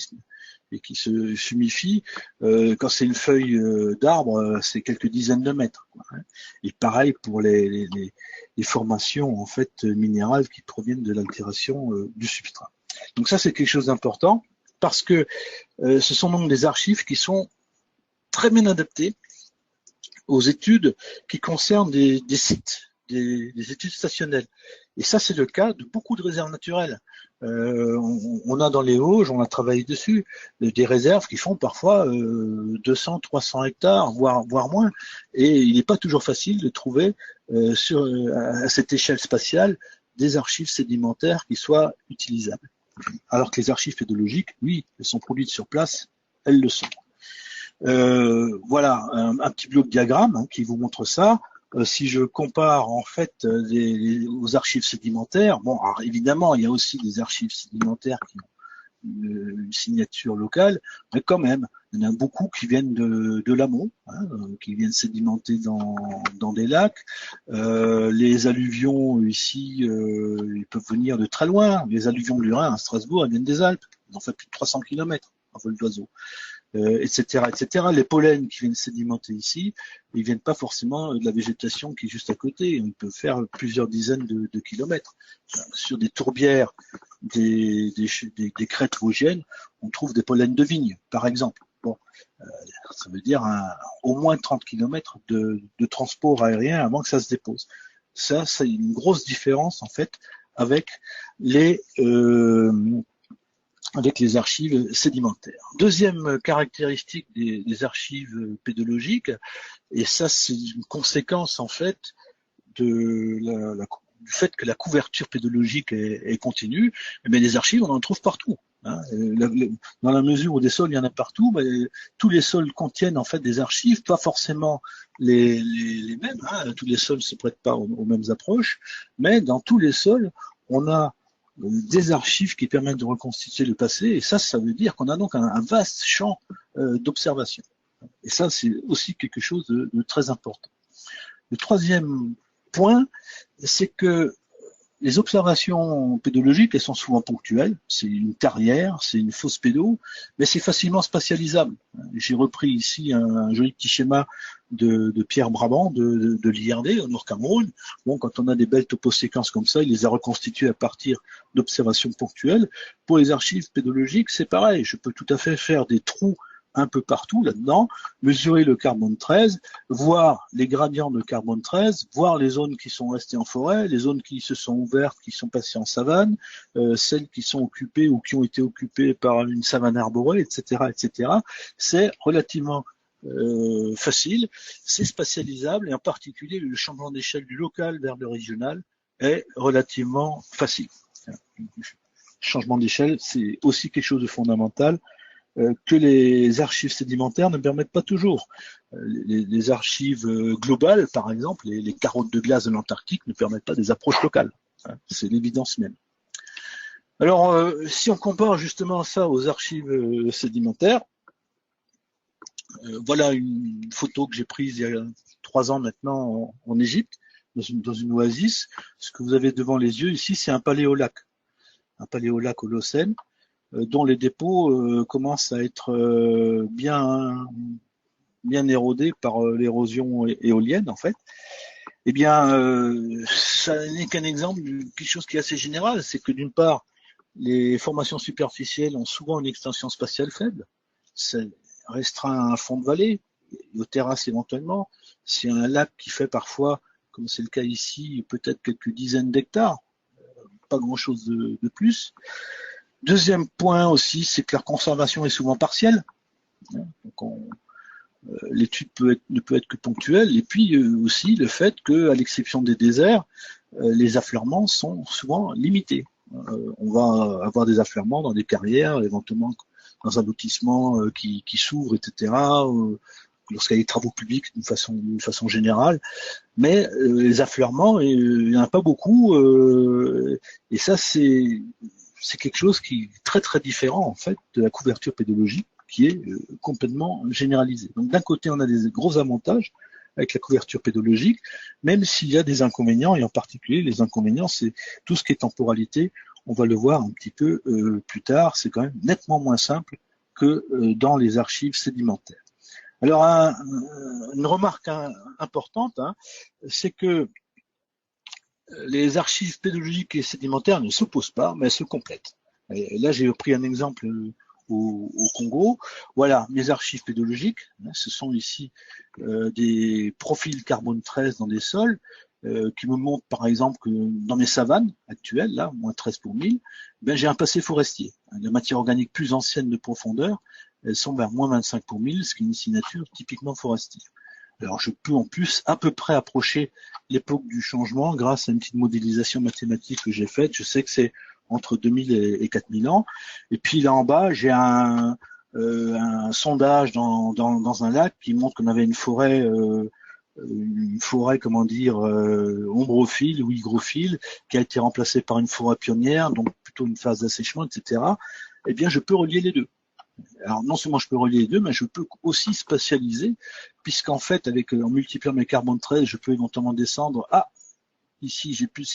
et qui se fumifient. Quand c'est une feuille d'arbre, c'est quelques dizaines de mètres, quoi, hein. Et pareil pour les formations en fait minérales qui proviennent de l'altération du substrat. Donc ça, c'est quelque chose d'important parce que ce sont donc des archives qui sont très bien adaptées aux études qui concernent des sites, des études stationnelles. Et ça, c'est le cas de beaucoup de réserves naturelles. On a dans les Vosges, on a travaillé dessus, des réserves qui font parfois 200, 300 hectares, voire moins. Et il n'est pas toujours facile de trouver à cette échelle spatiale des archives sédimentaires qui soient utilisables. Alors que les archives pédologiques, oui, elles sont produites sur place, elles le sont. Voilà un petit bloc diagramme qui vous montre ça. Si je compare en fait aux archives sédimentaires, bon, alors évidemment, il y a aussi des archives sédimentaires qui ont une signature locale, mais quand même, il y en a beaucoup qui viennent de l'amont, hein, qui viennent sédimenter dans des lacs. Les alluvions ici, ils peuvent venir de très loin. Les alluvions du Rhin à Strasbourg, elles viennent des Alpes. Ils ont fait plus de 300 km en vol d'oiseau. Etc., etc. Les pollens qui viennent sédimenter ici, ils viennent pas forcément de la végétation qui est juste à côté. Ils peuvent faire plusieurs dizaines de kilomètres. Sur des tourbières, des crêtes vosgiennes, on trouve des pollens de vigne, par exemple. Bon, ça veut dire au moins 30 kilomètres de transport aérien avant que ça se dépose. Ça, c'est une grosse différence en fait avec les archives sédimentaires. Deuxième caractéristique des archives pédologiques, et ça c'est une conséquence en fait du fait que la couverture pédologique est continue, mais les archives on en trouve partout. Hein. Dans la mesure où des sols il y en a partout, tous les sols contiennent en fait des archives, pas forcément les mêmes. Hein. Tous les sols ne se prêtent pas aux mêmes approches, mais dans tous les sols on a des archives qui permettent de reconstituer le passé, et ça veut dire qu'on a donc un vaste champ d'observation. Et ça, c'est aussi quelque chose de très important. Le troisième point, c'est que les observations pédologiques, elles sont souvent ponctuelles. C'est une carrière, c'est une fosse pédo, mais c'est facilement spatialisable. J'ai repris ici un joli petit schéma de Pierre Brabant de l'IRD au Nord Cameroun. Bon, quand on a des belles toposéquences comme ça, il les a reconstituées à partir d'observations ponctuelles. Pour les archives pédologiques, c'est pareil. Je peux tout à fait faire des trous un peu partout là-dedans, mesurer le carbone 13, voir les gradients de carbone 13, voir les zones qui sont restées en forêt, les zones qui se sont ouvertes, qui sont passées en savane, celles qui sont occupées ou qui ont été occupées par une savane arborée, etc., etc. C'est relativement facile, c'est spatialisable et en particulier le changement d'échelle du local vers le régional est relativement facile. Changement d'échelle, c'est aussi quelque chose de fondamental que les archives sédimentaires ne permettent pas toujours. Les archives globales, par exemple, les carottes de glace de l'Antarctique ne permettent pas des approches locales. C'est l'évidence même. Alors, si on compare justement ça aux archives sédimentaires, voilà une photo que j'ai prise il y a 3 ans maintenant en Égypte, dans une oasis. Ce que vous avez devant les yeux ici, c'est un paléolac Holocène, dont les dépôts commencent à être bien érodés par l'érosion éolienne en fait. Eh bien, ça n'est qu'un exemple de quelque chose qui est assez général, c'est que d'une part, les formations superficielles ont souvent une extension spatiale faible, c'est restreint à un fond de vallée, aux terrasses éventuellement, c'est un lac qui fait parfois, comme c'est le cas ici, peut-être quelques dizaines d'hectares, pas grand-chose de plus. Deuxième point aussi, c'est que la conservation est souvent partielle. Donc l'étude ne peut être que ponctuelle. Et puis aussi le fait qu'à l'exception des déserts, les affleurements sont souvent limités. On va avoir des affleurements dans des carrières, éventuellement dans un lotissement qui s'ouvre, etc. Lorsqu'il y a des travaux publics d'une façon générale. Mais les affleurements, il n'y en a pas beaucoup. Et ça, c'est quelque chose qui est très très différent en fait de la couverture pédologique qui est complètement généralisée. Donc d'un côté on a des gros avantages avec la couverture pédologique, même s'il y a des inconvénients, et en particulier les inconvénients c'est tout ce qui est temporalité, on va le voir un petit peu plus tard, c'est quand même nettement moins simple que dans les archives sédimentaires. Alors une remarque importante, c'est que les archives pédologiques et sédimentaires ne s'opposent pas, mais elles se complètent. Et là, j'ai pris un exemple au Congo. Voilà, mes archives pédologiques. Ce sont ici des profils carbone 13 dans des sols qui me montrent, par exemple, que dans mes savanes actuelles, là, moins 13 pour 1000, ben, j'ai un passé forestier. La matière organique plus ancienne de profondeur, elles sont vers moins 25 pour 1000, ce qui est une signature typiquement forestière. Alors je peux en plus à peu près approcher l'époque du changement grâce à une petite modélisation mathématique que j'ai faite. Je sais que c'est entre 2000 et 4000 ans. Et puis là en bas, j'ai un sondage dans un lac qui montre qu'on avait une forêt, comment dire, ombrophile ou hygrophile, qui a été remplacée par une forêt pionnière, donc plutôt une phase d'assèchement, etc. Eh bien, je peux relier les deux. Alors non seulement je peux relier les deux, mais je peux aussi spatialiser, puisqu'en fait, en multipliant mes carbone 13, je peux éventuellement descendre. Ah, ici j'ai plus de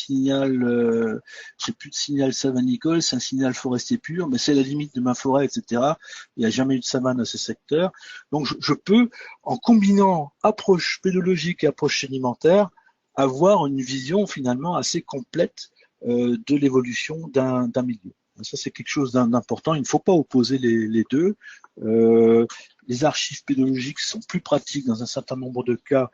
signal savanicole, c'est un signal forestier pur, mais c'est la limite de ma forêt, etc. Il n'y a jamais eu de savane à ce secteur. Donc je peux, en combinant approche pédologique et approche sédimentaire, avoir une vision finalement assez complète de l'évolution d'un milieu. Ça, c'est quelque chose d'important. Il ne faut pas opposer les deux. Les archives pédologiques sont plus pratiques dans un certain nombre de cas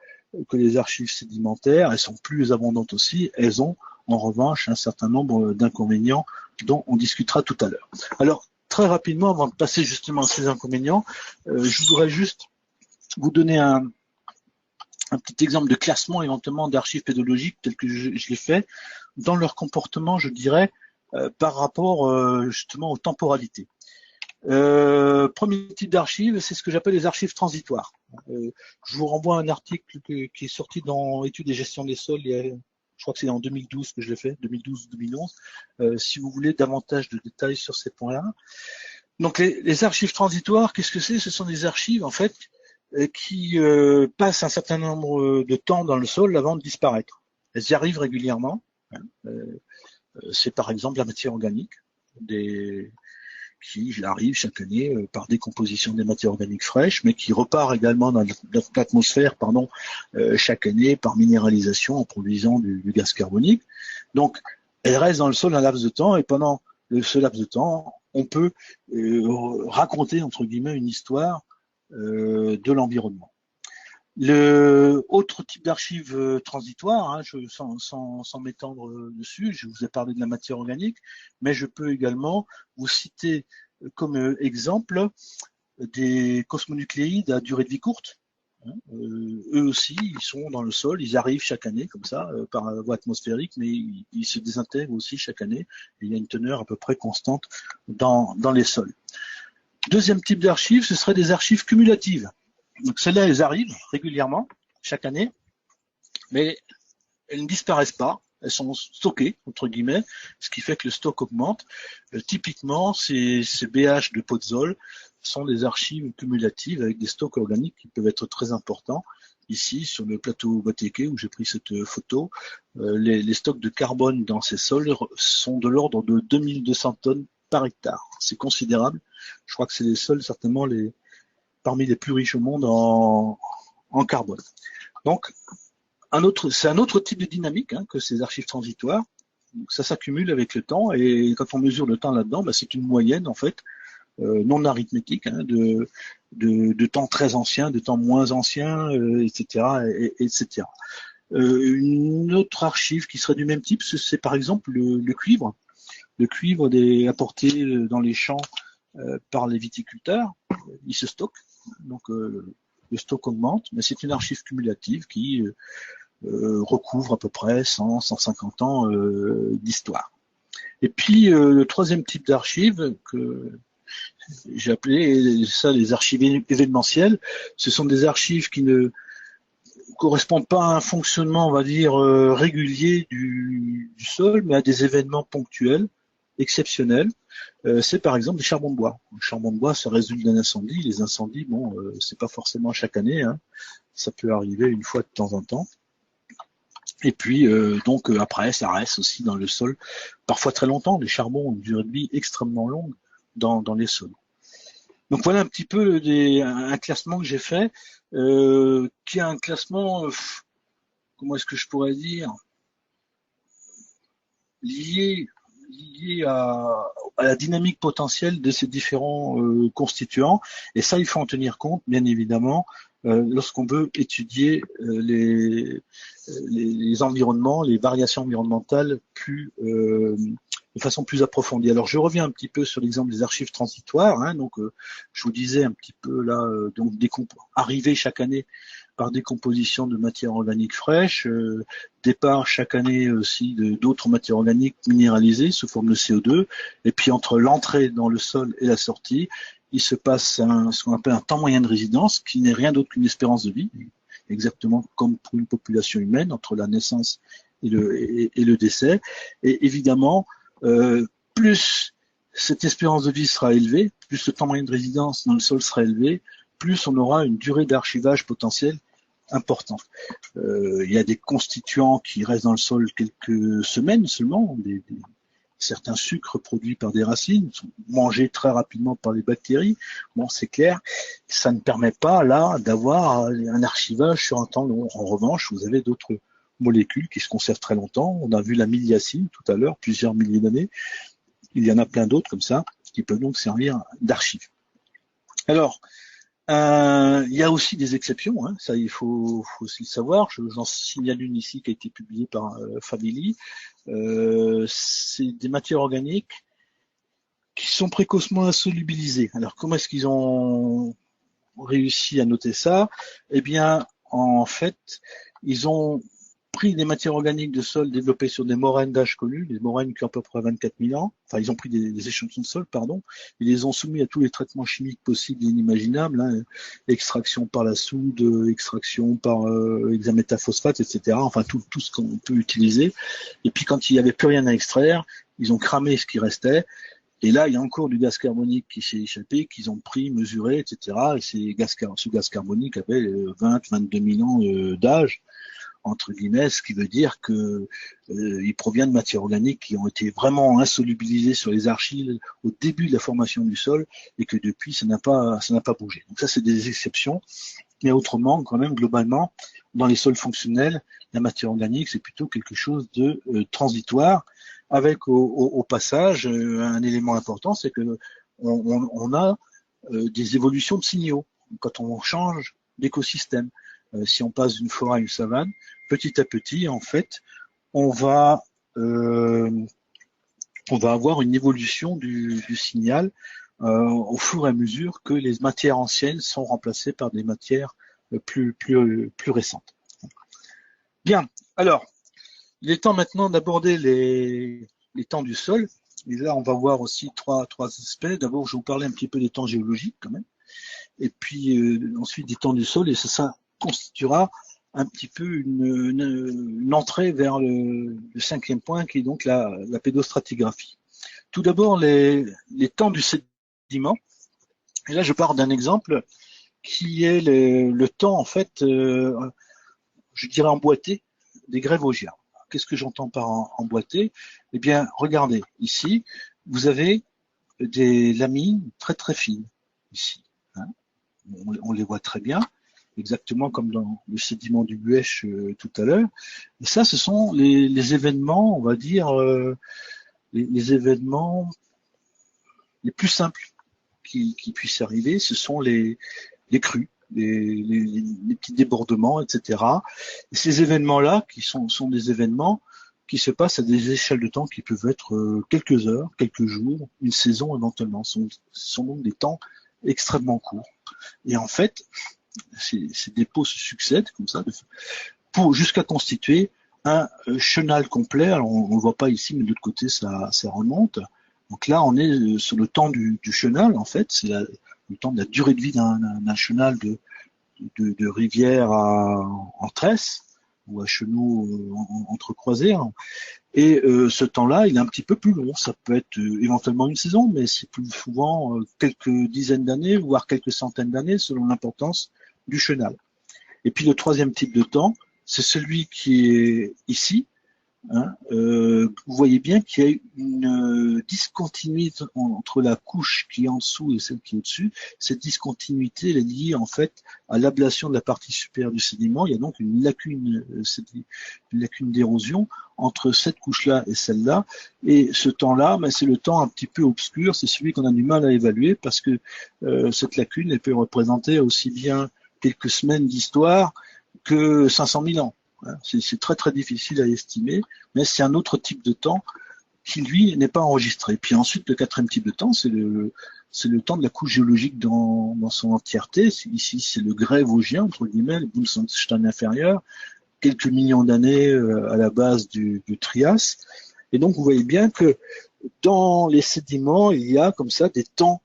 que les archives sédimentaires. Elles sont plus abondantes aussi. Elles ont, en revanche, un certain nombre d'inconvénients dont on discutera tout à l'heure. Alors, très rapidement, avant de passer justement à ces inconvénients, je voudrais juste vous donner un petit exemple de classement éventuellement d'archives pédologiques tel que je l'ai fait. Dans leur comportement, je dirais, par rapport justement aux temporalités. Premier type d'archives, c'est ce que j'appelle les archives transitoires. Je vous renvoie à un article qui est sorti dans Études et gestion des sols, je crois que c'est en 2012 que je l'ai fait, 2012-2011, si vous voulez davantage de détails sur ces points-là. Donc les archives transitoires, qu'est-ce que c'est? Ce sont des archives en fait qui passent un certain nombre de temps dans le sol avant de disparaître. Elles y arrivent régulièrement. C'est par exemple la matière organique qui arrive chaque année par décomposition des matières organiques fraîches, mais qui repart également dans l'atmosphère chaque année par minéralisation en produisant du gaz carbonique. Donc, elle reste dans le sol un laps de temps, et pendant ce laps de temps, on peut raconter, entre guillemets, une histoire de l'environnement. Le autre type d'archives transitoires, sans m'étendre dessus, je vous ai parlé de la matière organique, mais je peux également vous citer comme exemple des cosmonucléides à durée de vie courte. Eux aussi, ils sont dans le sol, ils arrivent chaque année comme ça, par voie atmosphérique, mais ils se désintègrent aussi chaque année, et il y a une teneur à peu près constante dans les sols. Deuxième type d'archives, ce serait des archives cumulatives. Donc celles-là, elles arrivent régulièrement, chaque année, mais elles ne disparaissent pas, elles sont stockées, entre guillemets, ce qui fait que le stock augmente. Typiquement, ces BH de Pozzol sont des archives cumulatives avec des stocks organiques qui peuvent être très importants. Ici, sur le plateau Botéqué, où j'ai pris cette photo, les stocks de carbone dans ces sols sont de l'ordre de 2200 tonnes par hectare. C'est considérable. Je crois que c'est les sols certainement parmi les plus riches au monde en carbone. Donc, c'est un autre type de dynamique que ces archives transitoires. Donc, ça s'accumule avec le temps, et quand on mesure le temps là-dedans, c'est une moyenne en fait non arithmétique de temps très anciens, de temps moins anciens, etc., etc. Une autre archive qui serait du même type, c'est par exemple le cuivre. Le cuivre apporté dans les champs par les viticulteurs, il se stocke. Donc le stock augmente, mais c'est une archive cumulative qui recouvre à peu près 100-150 ans d'histoire. Et puis le troisième type d'archives que j'ai appelé ça les archives événementielles, ce sont des archives qui ne correspondent pas à un fonctionnement, on va dire, régulier du sol, mais à des événements ponctuels, exceptionnels. C'est par exemple des charbons de bois. Le charbon de bois, ça résulte d'un incendie. Les incendies, c'est pas forcément chaque année, ça peut arriver une fois de temps en temps. Et puis après, ça reste aussi dans le sol, parfois très longtemps. Les charbons ont une durée de vie extrêmement longue dans les sols. Donc voilà un petit peu un classement que j'ai fait, qui est un classement, comment est-ce que je pourrais dire, lié à la dynamique potentielle de ces différents constituants. Et ça, il faut en tenir compte, bien évidemment, lorsqu'on veut étudier les environnements, les variations environnementales de façon plus approfondie. Alors, je reviens un petit peu sur l'exemple des archives transitoires. Donc, je vous disais un petit peu là, donc arriver chaque année par décomposition de matières organiques fraîches, départ chaque année aussi d'autres matières organiques minéralisées sous forme de CO2, et puis entre l'entrée dans le sol et la sortie, il se passe ce qu'on appelle un temps moyen de résidence, qui n'est rien d'autre qu'une espérance de vie, exactement comme pour une population humaine, entre la naissance et le décès. Et évidemment, plus cette espérance de vie sera élevée, plus le temps moyen de résidence dans le sol sera élevé, plus on aura une durée d'archivage potentielle importante. Il y a des constituants qui restent dans le sol quelques semaines seulement, certains sucres produits par des racines sont mangés très rapidement par les bactéries. C'est clair, ça ne permet pas là d'avoir un archivage sur un temps long. En revanche, vous avez d'autres molécules qui se conservent très longtemps. On a vu la miliacine tout à l'heure, plusieurs milliers d'années. Il y en a plein d'autres comme ça qui peuvent donc servir d'archives. Alors, il y a aussi des exceptions, ça il faut aussi le savoir. J'en signale une ici qui a été publiée par Fabili. C'est des matières organiques qui sont précocement insolubilisées. Alors comment est-ce qu'ils ont réussi à noter ça? Eh bien, en fait, ils ont pris des matières organiques de sol développées sur des moraines d'âge connu, des moraines qui ont à peu près 24 000 ans. Enfin, ils ont pris des échantillons de sol, ils les ont soumis à tous les traitements chimiques possibles et inimaginables, extraction par la soude, extraction par hexamétaphosphate, etc. Enfin, tout ce qu'on peut utiliser. Et puis, quand il n'y avait plus rien à extraire, ils ont cramé ce qui restait. Et là, il y a encore du gaz carbonique qui s'est échappé, qu'ils ont pris, mesuré, etc. Et ce gaz carbonique avait 20-22 000 ans d'âge. entre guillemets, ce qui veut dire que il provient de matières organiques qui ont été vraiment insolubilisées sur les argiles au début de la formation du sol et que depuis ça n'a pas bougé. Donc ça c'est des exceptions, mais autrement quand même globalement dans les sols fonctionnels, la matière organique c'est plutôt quelque chose de transitoire, avec au passage un élément important, c'est que on a des évolutions de signaux quand on change d'écosystème. Si on passe d'une forêt à une savane, petit à petit, en fait, on va avoir une évolution du signal au fur et à mesure que les matières anciennes sont remplacées par des matières plus récentes. Bien, alors, il est temps maintenant d'aborder les temps du sol. Et là, on va voir aussi trois aspects. D'abord, je vais vous parler un petit peu des temps géologiques quand même. Et puis ensuite des temps du sol, et ça constituera un petit peu une entrée vers le cinquième point, qui est donc la pédostratigraphie. Tout d'abord, les temps du sédiment. Et là, je pars d'un exemple qui est le temps, en fait, je dirais emboîté, des grès vosgiens. Qu'est-ce que j'entends par emboîté? Eh bien, regardez, ici, vous avez des lamines très très fines, ici. Hein, on les voit très bien, exactement comme dans le sédiment du Buëch tout à l'heure. Et ça, ce sont les événements, on va dire, les événements les plus simples qui puissent arriver. Ce sont les crues, les petits débordements, etc. Et ces événements-là, qui sont des événements qui se passent à des échelles de temps qui peuvent être quelques heures, quelques jours, une saison éventuellement. Ce sont donc des temps extrêmement courts. Et en fait, ces dépôts se succèdent comme ça, jusqu'à constituer un chenal complet. Alors on ne le voit pas ici, mais de l'autre côté ça remonte. Donc là, on est sur le temps du chenal, en fait. C'est le temps de la durée de vie d'un chenal de rivière en tresse ou à chenaux entrecroisés. Et ce temps-là, il est un petit peu plus long. Ça peut être éventuellement une saison, mais c'est plus souvent quelques dizaines d'années, voire quelques centaines d'années, selon l'importance du chenal. Et puis le troisième type de temps, c'est celui qui est ici. Hein, vous voyez bien qu'il y a une discontinuité entre la couche qui est en dessous et celle qui est au-dessus. Cette discontinuité elle est liée en fait à l'ablation de la partie supérieure du sédiment. Il y a donc une lacune d'érosion entre cette couche-là et celle-là. Et ce temps-là, c'est le temps un petit peu obscur. C'est celui qu'on a du mal à évaluer parce que cette lacune elle peut représenter aussi bien quelques semaines d'histoire que 500 000 ans. C'est très très difficile à estimer, mais c'est un autre type de temps qui lui n'est pas enregistré. Puis ensuite le quatrième type de temps, c'est le temps de la couche géologique dans son entièreté. Ici c'est le grès vosgien entre guillemets, le Buntsandstein inférieur, quelques millions d'années à la base du Trias. Et donc vous voyez bien que dans les sédiments il y a comme ça des temps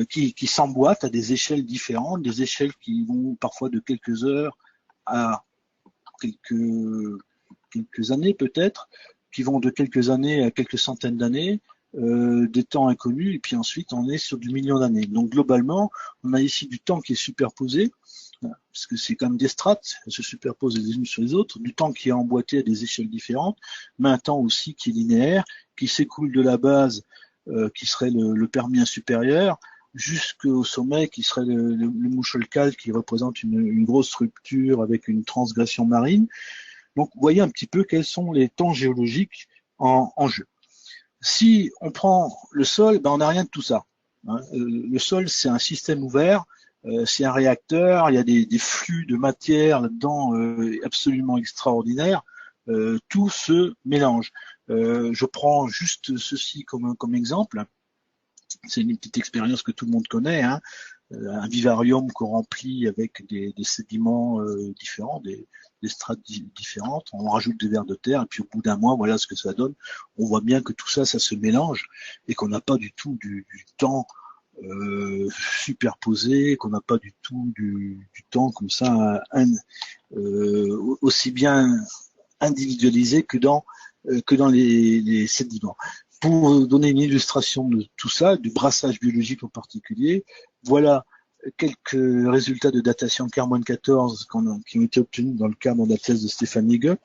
qui s'emboîtent à des échelles différentes, des échelles qui vont parfois de quelques heures à quelques années peut-être, qui vont de quelques années à quelques centaines d'années, des temps inconnus, et puis ensuite on est sur du million d'années. Donc globalement, on a ici du temps qui est superposé, parce que c'est comme des strates, elles se superposent les unes sur les autres, du temps qui est emboîté à des échelles différentes, mais un temps aussi qui est linéaire, qui s'écoule de la base, qui serait le Permien supérieur, jusqu'au sommet qui serait le Muschelkalk qui représente une grosse rupture avec une transgression marine. Donc vous voyez un petit peu quels sont les temps géologiques en jeu. Si on prend le sol, on n'a rien de tout ça. Hein. Le sol c'est un système ouvert, c'est un réacteur, il y a des flux de matière là-dedans absolument extraordinaires, tout se mélange. Je prends juste ceci comme exemple. C'est une petite expérience que tout le monde connaît, hein. Un vivarium qu'on remplit avec des sédiments différents, des strates différentes, on rajoute des vers de terre, et puis au bout d'un mois, voilà ce que ça donne. On voit bien que tout ça, ça se mélange, et qu'on n'a pas du tout du temps superposé, qu'on n'a pas du tout du temps comme ça, aussi bien individualisé que dans les sédiments. Pour donner une illustration de tout ça, du brassage biologique en particulier, voilà quelques résultats de datation carbone 14 qui ont été obtenus dans le cadre de la thèse de Stéphanie Gup,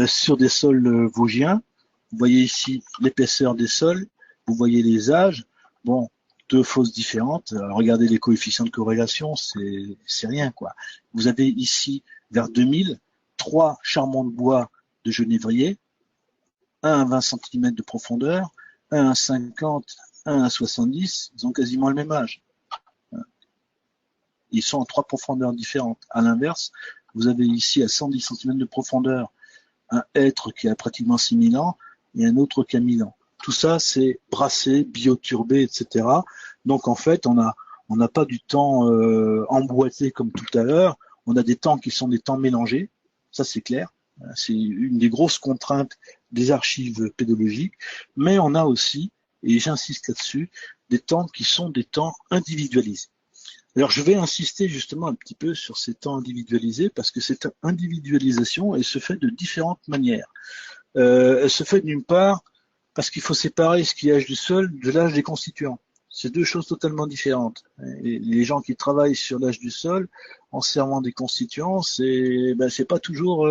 sur des sols vosgiens. Vous voyez ici l'épaisseur des sols, vous voyez les âges. Bon, deux fausses différentes. Regardez les coefficients de corrélation, c'est rien, quoi. Vous avez ici, vers 2000, 3 charbons de bois de genévrier, un à 20 cm de profondeur, un à 50, un à 70, ils ont quasiment le même âge. Ils sont en 3 profondeurs différentes. À l'inverse, vous avez ici à 110 cm de profondeur un hêtre qui a pratiquement 6000 ans et un autre qui a 1000 ans. Tout ça, c'est brassé, bioturbé, etc. Donc, en fait, on n'a pas du temps emboîté comme tout à l'heure. On a des temps qui sont des temps mélangés. Ça, c'est clair. C'est une des grosses contraintes des archives pédologiques. Mais on a aussi, et j'insiste là-dessus, des temps qui sont des temps individualisés. Alors, je vais insister justement un petit peu sur ces temps individualisés parce que cette individualisation, elle se fait de différentes manières. Elle se fait d'une part parce qu'il faut séparer ce qui est l'âge du sol de l'âge des constituants. C'est deux choses totalement différentes. Et les gens qui travaillent sur l'âge du sol en servant des constituants, c'est pas toujours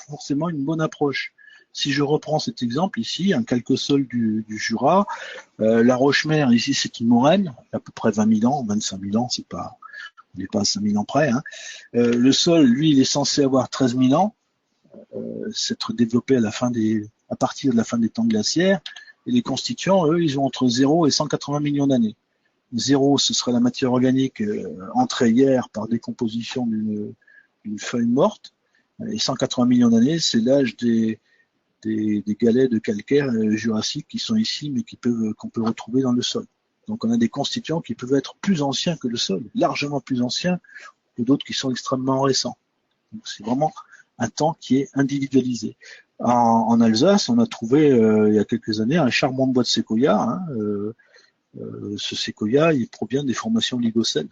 forcément une bonne approche. Si je reprends cet exemple ici, un calcosol du Jura, la Roche-Mère ici c'est une moraine, à peu près 20 000 ans, 25 000 ans, on n'est pas à 5 000 ans près. Hein. Le sol, lui, il est censé avoir 13 000 ans, s'être développé à partir de la fin des temps glaciaires, et les constituants, eux, ils ont entre 0 et 180 millions d'années. 0, ce serait la matière organique entrée hier par décomposition d'une feuille morte, et 180 millions d'années, c'est l'âge des galets de calcaire jurassique qui sont ici, mais qu'on peut retrouver dans le sol. Donc on a des constituants qui peuvent être plus anciens que le sol, largement plus anciens que d'autres qui sont extrêmement récents. Donc c'est vraiment un temps qui est individualisé. En Alsace, on a trouvé il y a quelques années un charbon de bois de séquoia. Hein, ce séquoia, il provient des formations ligocènes.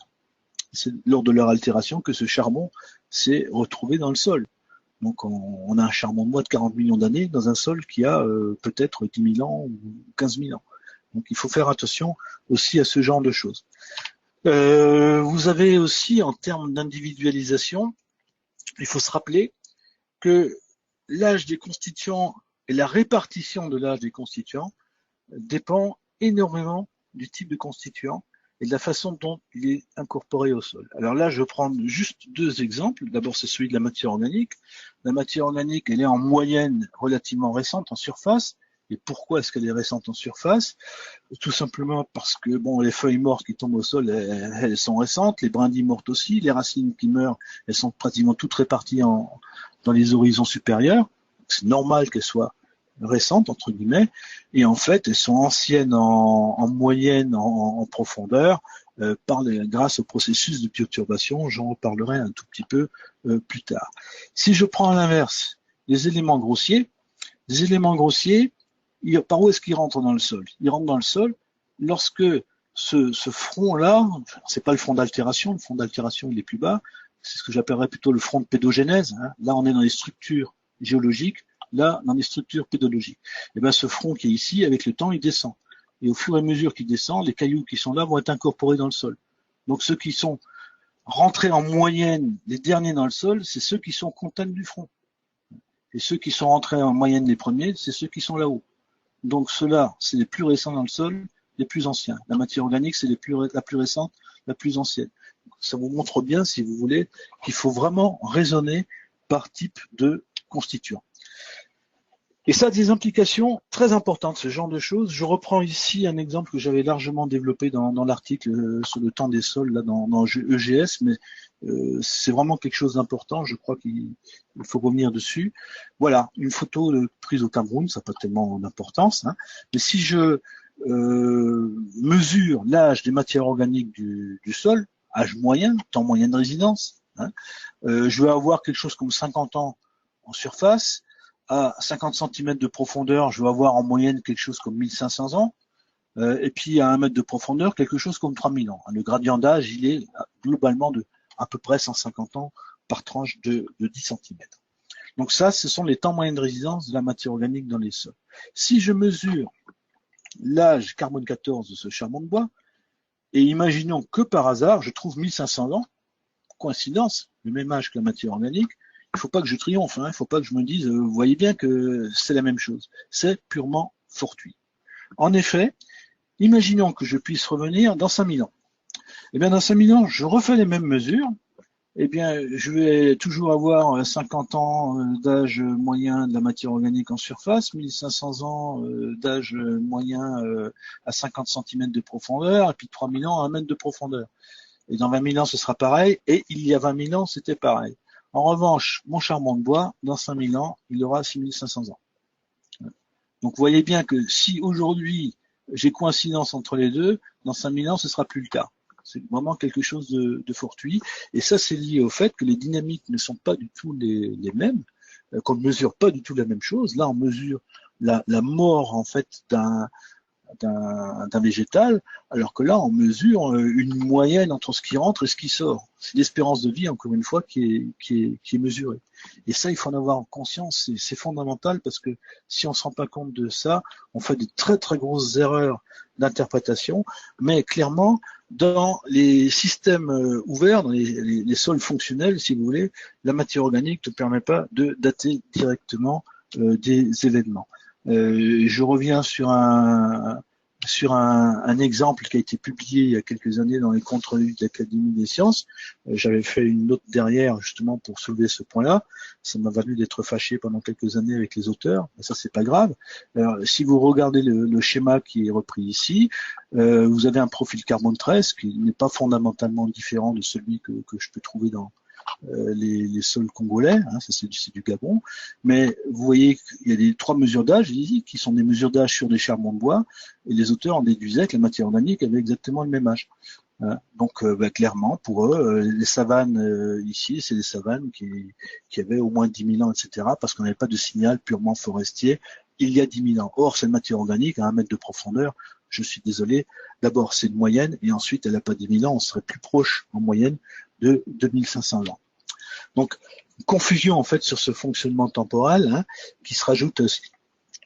C'est lors de leur altération que ce charbon s'est retrouvé dans le sol. Donc on a un charbon de bois de 40 millions d'années dans un sol qui a peut-être 10 000 ans ou 15 000 ans. Donc il faut faire attention aussi à ce genre de choses. Vous avez aussi, en termes d'individualisation, il faut se rappeler que l'âge des constituants et la répartition de l'âge des constituants dépend énormément du type de constituant et de la façon dont il est incorporé au sol. Alors là, je vais prendre juste deux exemples. D'abord, c'est celui de la matière organique. La matière organique, elle est en moyenne relativement récente en surface. Et pourquoi est-ce qu'elle est récente en surface? Tout simplement parce que bon, les feuilles mortes qui tombent au sol, elles sont récentes, les brindilles mortes aussi, les racines qui meurent, elles sont pratiquement toutes réparties dans les horizons supérieurs. C'est normal qu'elles soient récentes, entre guillemets, et en fait, elles sont anciennes en moyenne, en profondeur, grâce au processus de bioturbation. J'en reparlerai un tout petit peu plus tard. Si je prends à l'inverse les éléments grossiers, par où est-ce qu'ils rentrent dans le sol? Ils rentrent dans le sol lorsque ce front-là, c'est pas le front d'altération, le front d'altération il est plus bas, c'est ce que j'appellerais plutôt le front de pédogénèse. Hein. Là, on est dans les structures géologiques, là, dans les structures pédologiques. Et bien, ce front qui est ici, avec le temps, il descend. Et au fur et à mesure qu'il descend, les cailloux qui sont là vont être incorporés dans le sol. Donc, ceux qui sont rentrés en moyenne, les derniers dans le sol, c'est ceux qui sont contacts du front. Et ceux qui sont rentrés en moyenne les premiers, c'est ceux qui sont là-haut. Donc, ceux-là, c'est les plus récents dans le sol, les plus anciens. La matière organique, c'est la plus récente, la plus ancienne. Ça vous montre bien, si vous voulez, qu'il faut vraiment raisonner par type de constituant. Et ça a des implications très importantes, ce genre de choses. Je reprends ici un exemple que j'avais largement développé dans l'article sur le temps des sols là, dans EGS, mais c'est vraiment quelque chose d'important. Je crois qu'il faut revenir dessus. Voilà, une photo prise au Cameroun, ça n'a pas tellement d'importance. Hein, mais si je mesure l'âge des matières organiques du sol, âge moyen, temps moyen de résidence, hein, je vais avoir quelque chose comme 50 ans en surface. À 50 cm de profondeur, je vais avoir en moyenne quelque chose comme 1500 ans. Et puis à 1 mètre de profondeur, quelque chose comme 3000 ans. Le gradient d'âge, il est globalement de à peu près 150 ans par tranche de 10 cm. Donc ça, ce sont les temps moyens de résidence de la matière organique dans les sols. Si je mesure l'âge carbone 14 de ce charbon de bois, Et imaginons que par hasard, je trouve 1500 ans, coïncidence, le même âge que la matière organique. Il ne faut pas que je triomphe, il ne faut pas que je me dise, vous voyez bien que c'est la même chose. C'est purement fortuit. En effet, imaginons que je puisse revenir dans 5000 ans. Eh bien, dans 5000 ans, je refais les mêmes mesures. Eh bien, je vais toujours avoir 50 ans d'âge moyen de la matière organique en surface, 1500 ans d'âge moyen à 50 cm de profondeur, et puis 3000 ans à 1 mètre de profondeur. Et dans 20 000 ans, ce sera pareil, et il y a 20 000 ans, c'était pareil. En revanche, mon charbon de bois, dans 5000 ans, il aura 6500 ans. Donc, vous voyez bien que si aujourd'hui, j'ai coïncidence entre les deux, dans 5000 ans, ce sera plus le cas. C'est vraiment quelque chose de fortuit. Et ça, c'est lié au fait que les dynamiques ne sont pas du tout les mêmes, qu'on ne mesure pas du tout la même chose. Là, on mesure la mort, en fait, d'un végétal, alors que là, on mesure une moyenne entre ce qui rentre et ce qui sort. C'est l'espérance de vie, encore une fois, qui est mesurée. Et ça, il faut en avoir conscience, c'est fondamental, parce que si on ne se rend pas compte de ça, on fait de très très grosses erreurs d'interprétation, mais clairement, dans les systèmes ouverts, dans les sols fonctionnels, si vous voulez, la matière organique ne permet pas de dater directement des événements. Je reviens sur un exemple qui a été publié il y a quelques années dans les comptes rendus de l'Académie des sciences. J'avais fait une note derrière justement pour soulever ce point-là. Ça m'a valu d'être fâché pendant quelques années avec les auteurs, mais ça c'est pas grave. Alors, si vous regardez le schéma qui est repris ici, vous avez un profil carbone 13 qui n'est pas fondamentalement différent de celui que je peux trouver dans les sols congolais, ça c'est du Gabon, mais vous voyez qu'il y a les 3 mesures d'âge ici qui sont des mesures d'âge sur des charbons de bois, et les auteurs en déduisaient que la matière organique avait exactement le même âge. Donc clairement, pour eux, les savanes ici, c'est des savanes qui avaient au moins 10 000 ans, etc., parce qu'on n'avait pas de signal purement forestier il y a 10 000 ans. Or, cette matière organique à 1 mètre de profondeur, je suis désolé, d'abord c'est une moyenne, et ensuite elle n'a pas 10 000 ans, on serait plus proche en moyenne de 2500 ans. Donc, confusion en fait sur ce fonctionnement temporel, qui se rajoute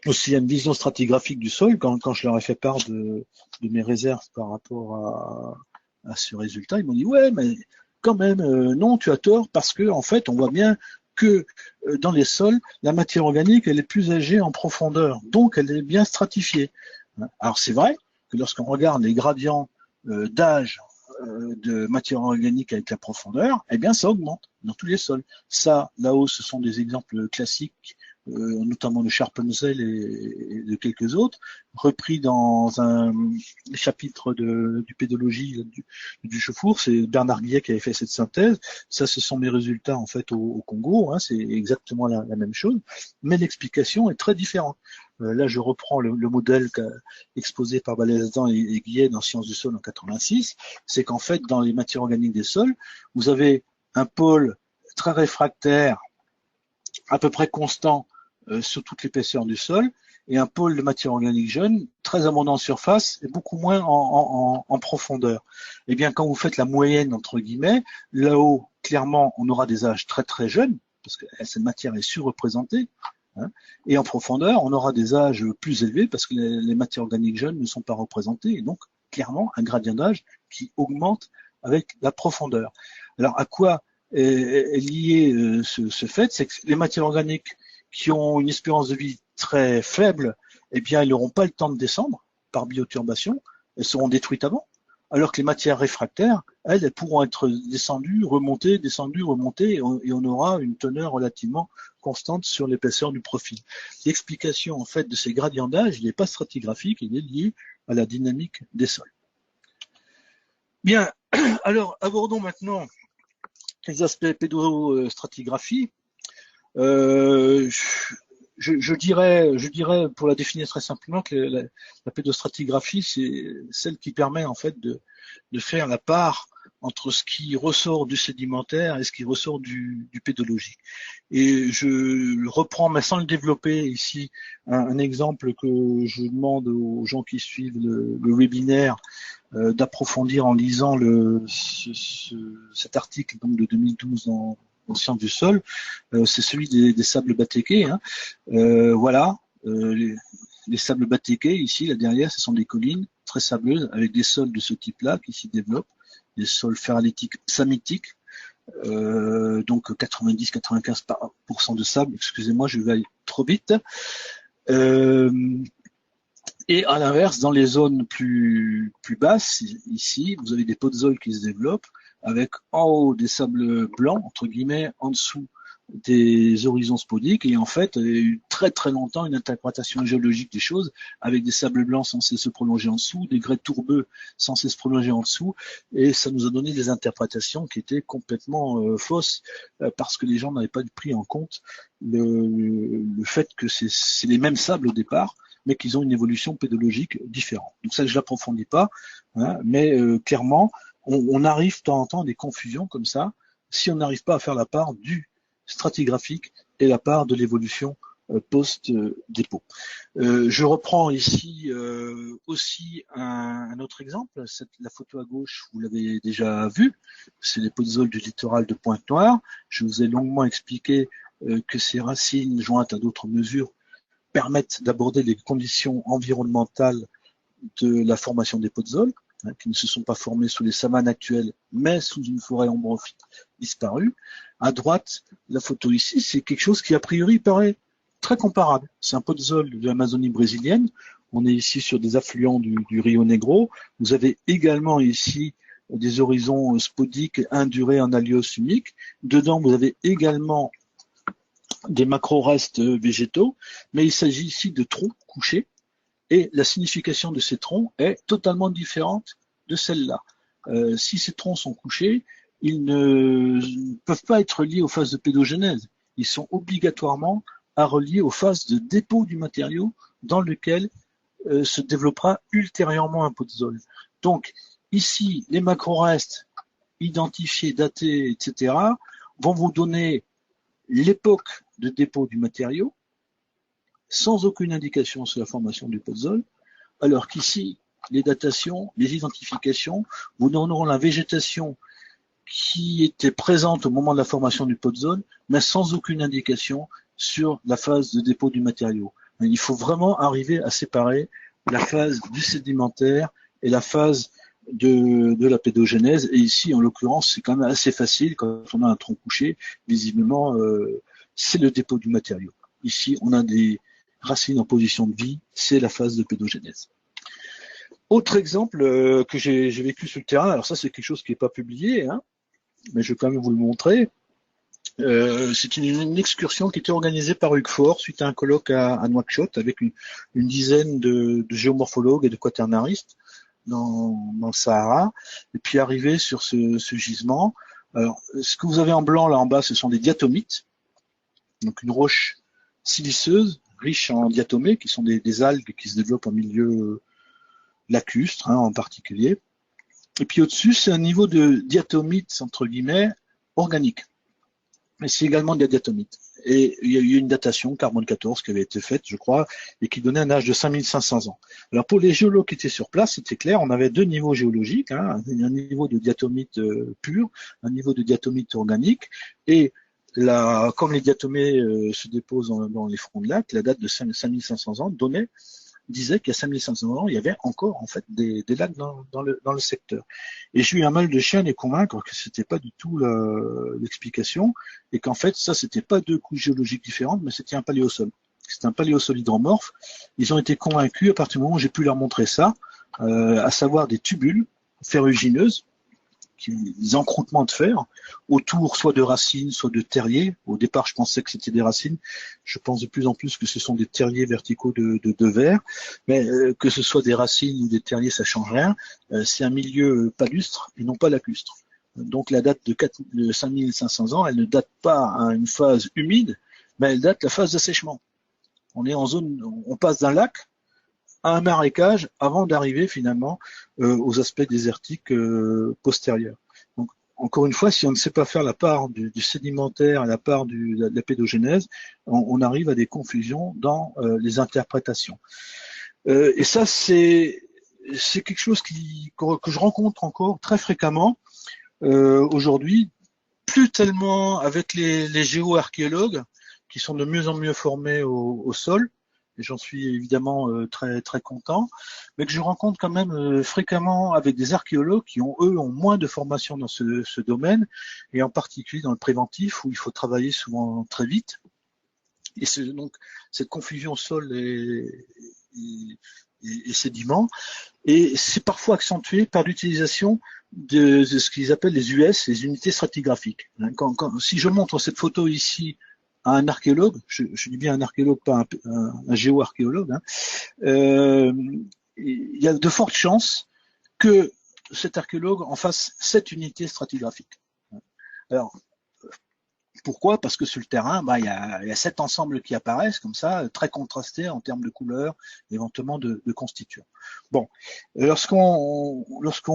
aussi à une vision stratigraphique du sol. Quand je leur ai fait part de mes réserves par rapport à ce résultat, ils m'ont dit ouais, mais quand même non, tu as tort, parce que en fait on voit bien que dans les sols, la matière organique elle est plus âgée en profondeur, donc elle est bien stratifiée. Alors c'est vrai que lorsqu'on regarde les gradients d'âge de matière organique avec la profondeur, eh bien ça augmente dans tous les sols. Ça, là-haut, ce sont des exemples classiques, notamment de Sharpenzel et de quelques autres, repris dans un chapitre du pédologie du Chauffour. C'est Bernard Guillet qui avait fait cette synthèse. Ça, ce sont mes résultats en fait au Congo. C'est exactement la même chose, mais l'explication est très différente. Là, je reprends le modèle exposé par Balazan et Guillet dans Sciences du sol en 86. C'est qu'en fait, dans les matières organiques des sols, vous avez un pôle très réfractaire, à peu près constant sur toute l'épaisseur du sol, et un pôle de matière organique jeune, très abondant en surface et beaucoup moins en profondeur. Eh bien, quand vous faites la moyenne, entre guillemets, là-haut, clairement, on aura des âges très très jeunes, parce que cette matière est surreprésentée, et en profondeur, on aura des âges plus élevés, parce que les matières organiques jeunes ne sont pas représentées, et donc, clairement, un gradient d'âge qui augmente avec la profondeur. Alors, à quoi est lié ce fait? C'est que les matières organiques qui ont une espérance de vie très faible, eh bien, elles n'auront pas le temps de descendre par bioturbation, elles seront détruites avant, alors que les matières réfractaires, elles pourront être descendues, remontées, et on aura une teneur relativement constante sur l'épaisseur du profil. L'explication, en fait, de ces gradients d'âge, il n'est pas stratigraphique, il est lié à la dynamique des sols. Bien, alors abordons maintenant les aspects pédostratigraphie. Je dirais, pour la définir très simplement, que la pédostratigraphie, c'est celle qui permet en fait de faire la part entre ce qui ressort du sédimentaire et ce qui ressort du pédologique. Et je reprends, mais sans le développer ici, un exemple que je demande aux gens qui suivent le webinaire d'approfondir en lisant cet article donc de 2012 dans Sciences du sol, c'est celui des sables batéqués. Voilà, les sables batéqués, ici, là derrière, ce sont des collines très sableuses avec des sols de ce type-là qui s'y développent, des sols ferralitiques samitiques, donc 90-95% de sable. Excusez-moi, je vais aller trop vite. Et à l'inverse, dans les zones plus basses, ici, vous avez des potzols qui se développent avec en haut des sables blancs, entre guillemets, en dessous des horizons spodiques. Et en fait, il y a eu très très longtemps une interprétation géologique des choses avec des sables blancs censés se prolonger en dessous, des grès tourbeux censés se prolonger en dessous. Et ça nous a donné des interprétations qui étaient complètement fausses parce que les gens n'avaient pas pris en compte le fait que c'est les mêmes sables au départ, mais qu'ils ont une évolution pédologique différente. Donc ça, je l'approfondis pas, hein, mais clairement, on arrive de temps en temps à des confusions comme ça, si on n'arrive pas à faire la part du stratigraphique et la part de l'évolution post-dépôt. Je reprends ici aussi un autre exemple. La photo à gauche, vous l'avez déjà vue, c'est les potzols du littoral de Pointe-Noire. Je vous ai longuement expliqué que ces racines jointes à d'autres mesures permettent d'aborder les conditions environnementales de la formation des potzols, hein, qui ne se sont pas formés sous les savanes actuelles, mais sous une forêt ombrophyte disparue. À droite, la photo ici, c'est quelque chose qui a priori paraît très comparable. C'est un podzol de l'Amazonie brésilienne. On est ici sur des affluents du Rio Negro. Vous avez également ici des horizons spodiques indurés en allios humiques. Dedans, vous avez également des macro-restes végétaux, mais il s'agit ici de troncs couchés, et la signification de ces troncs est totalement différente de celle-là. Si ces troncs sont couchés, ils ne peuvent pas être liés aux phases de pédogénèse. Ils sont obligatoirement à relier aux phases de dépôt du matériau dans lequel se développera ultérieurement un podzol. Donc, ici, les macro-restes identifiés, datés, etc., vont vous donner l'époque de dépôt du matériau, sans aucune indication sur la formation du podzol, alors qu'ici, les datations, les identifications vous donneront la végétation qui était présente au moment de la formation du podzol, mais sans aucune indication sur la phase de dépôt du matériau. Il faut vraiment arriver à séparer la phase du sédimentaire et la phase de la pédogénèse. Et ici, en l'occurrence, c'est quand même assez facile quand on a un tronc couché. Visiblement, c'est le dépôt du matériau. Ici, on a des racines en position de vie, c'est la phase de pédogénèse. Autre exemple que j'ai vécu sur le terrain, alors ça c'est quelque chose qui n'est pas publié, hein, mais je vais quand même vous le montrer. C'est une excursion qui était organisée par Hugues Faure suite à un colloque à Nouakchott avec une dizaine de géomorphologues et de quaternaristes dans le Sahara, et puis arrivé sur ce gisement. Alors, ce que vous avez en blanc là en bas, ce sont des diatomites, donc une roche siliceuse riche en diatomées, qui sont des algues qui se développent en milieu lacustre, hein, en particulier. Et puis au-dessus, c'est un niveau de diatomite, entre guillemets, organique. Mais c'est également de la diatomite. Et il y a eu une datation, carbone 14, qui avait été faite, je crois, et qui donnait un âge de 5500 ans. Alors pour les géologues qui étaient sur place, c'était clair, on avait deux niveaux géologiques, hein, un niveau de diatomite pur, un niveau de diatomite organique, et comme les diatomées se déposent dans les fronts de lac, la date de 5500 ans disait qu'il y a 5500 ans, il y avait encore en fait des lacs dans le secteur. Et j'ai eu un mal de chien à les convaincre que c'était pas du tout l'explication, et qu'en fait ça c'était pas deux couches géologiques différentes, mais c'était un paléosol. C'était un paléosol hydromorphe. Ils ont été convaincus à partir du moment où j'ai pu leur montrer ça, à savoir des tubules ferrugineuses, des encroûtements de fer autour soit de racines, soit de terriers. Au départ, je pensais que c'était des racines. Je pense de plus en plus que ce sont des terriers verticaux de verre. Mais que ce soit des racines ou des terriers, ça change rien. C'est un milieu palustre et non pas lacustre. Donc la date de 5500 ans, elle ne date pas à une phase humide, mais elle date la phase d'assèchement. On est en zone, on passe d'un lac à un marécage avant d'arriver finalement aux aspects désertiques postérieurs. Donc, encore une fois, si on ne sait pas faire la part du sédimentaire et la part de la pédogénèse, on arrive à des confusions dans les interprétations. Et ça, c'est quelque chose que je rencontre encore très fréquemment aujourd'hui, plus tellement avec les géoarchéologues qui sont de mieux en mieux formés au sol, et j'en suis évidemment très très content, mais que je rencontre quand même fréquemment avec des archéologues qui ont moins de formation dans ce domaine, et en particulier dans le préventif où il faut travailler souvent très vite. Et donc cette confusion sol et sédiments, et c'est parfois accentué par l'utilisation de ce qu'ils appellent les US, les unités stratigraphiques. Si je montre cette photo ici à un archéologue, je dis bien un archéologue, pas un géoarchéologue, il y a de fortes chances que cet archéologue en fasse cette unité stratigraphique. Alors, pourquoi? Parce que sur le terrain, il y a 7 ensembles qui apparaissent comme ça, très contrastés en termes de couleurs, éventuellement de constituants. Bon, lorsqu'on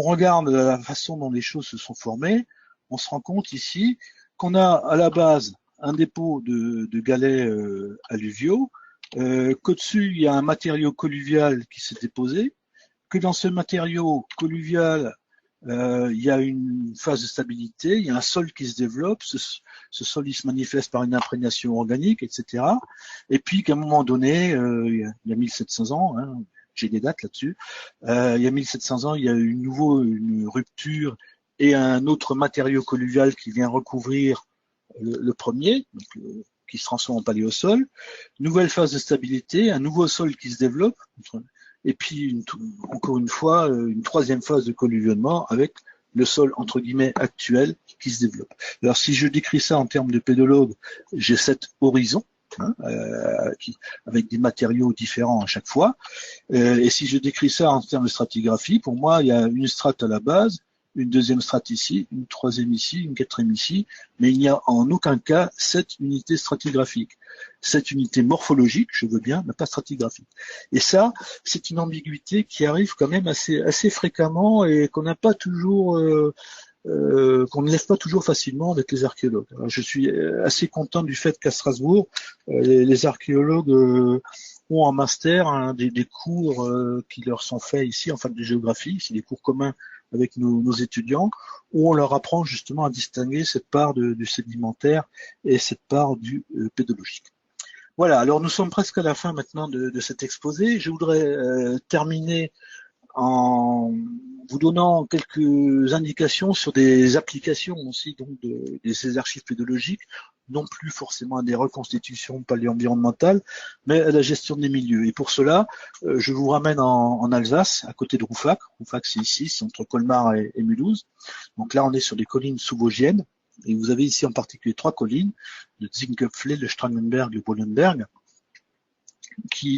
regarde la façon dont les choses se sont formées, on se rend compte ici qu'on a à la base un dépôt de galets alluviaux, qu'au-dessus il y a un matériau colluvial qui s'est déposé, que dans ce matériau colluvial il y a une phase de stabilité, il y a un sol qui se développe, ce sol il se manifeste par une imprégnation organique, etc. Et puis qu'à un moment donné, il y a 1700 ans, j'ai des dates là-dessus, il y a 1700 ans, il y a eu une rupture et un autre matériau colluvial qui vient recouvrir le premier, donc, qui se transforme en paléosol, nouvelle phase de stabilité, un nouveau sol qui se développe, et puis encore une fois une troisième phase de colluvionnement avec le sol entre guillemets actuel qui se développe. Alors si je décris ça en termes de pédologue, j'ai 7 horizons avec des matériaux différents à chaque fois, et si je décris ça en termes de stratigraphie, pour moi il y a une strate à la base, une deuxième strate ici, une troisième ici, une quatrième ici, mais il n'y a en aucun cas 7 unités stratigraphiques. 7 unités morphologiques, je veux bien, mais pas stratigraphiques. Et ça, c'est une ambiguïté qui arrive quand même assez fréquemment et qu'on n'a pas toujours, qu'on ne lève pas toujours facilement avec les archéologues. Alors, je suis assez content du fait qu'à Strasbourg, les archéologues ont en master des cours qui leur sont faits ici, en fac de géographie, c'est des cours communs avec nos étudiants, où on leur apprend justement à distinguer cette part du sédimentaire et cette part du pédologique. Voilà, alors nous sommes presque à la fin maintenant de cet exposé. Je voudrais terminer en vous donnant quelques indications sur des applications aussi donc de ces archives pédologiques, non plus forcément à des reconstitutions paléo-environnementales, mais à la gestion des milieux. Et pour cela, je vous ramène en Alsace, à côté de Rouffach. Rouffach, c'est ici, c'est entre Colmar et Mulhouse. Donc là, on est sur des collines sous-vosgiennes. Et vous avez ici en particulier 3 collines, le Zinköpfle, le Strangenberg, le Bollenberg,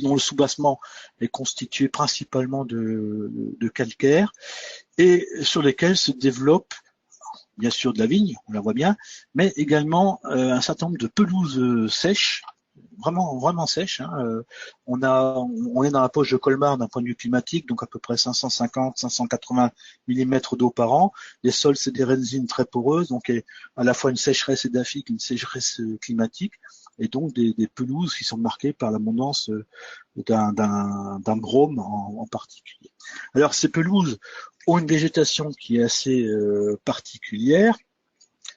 dont le soubassement est constitué principalement de calcaire et sur lesquels se développe bien sûr de la vigne, on la voit bien, mais également un certain nombre de pelouses sèches, vraiment sèches. On est dans la poche de Colmar d'un point de vue climatique, donc à peu près 550-580 mm d'eau par an. Les sols, c'est des résines très poreuses, donc à la fois une sécheresse édaphique, une sécheresse climatique, et donc des pelouses qui sont marquées par l'abondance d'un brome en particulier. Alors ces pelouses ont une végétation qui est assez particulière.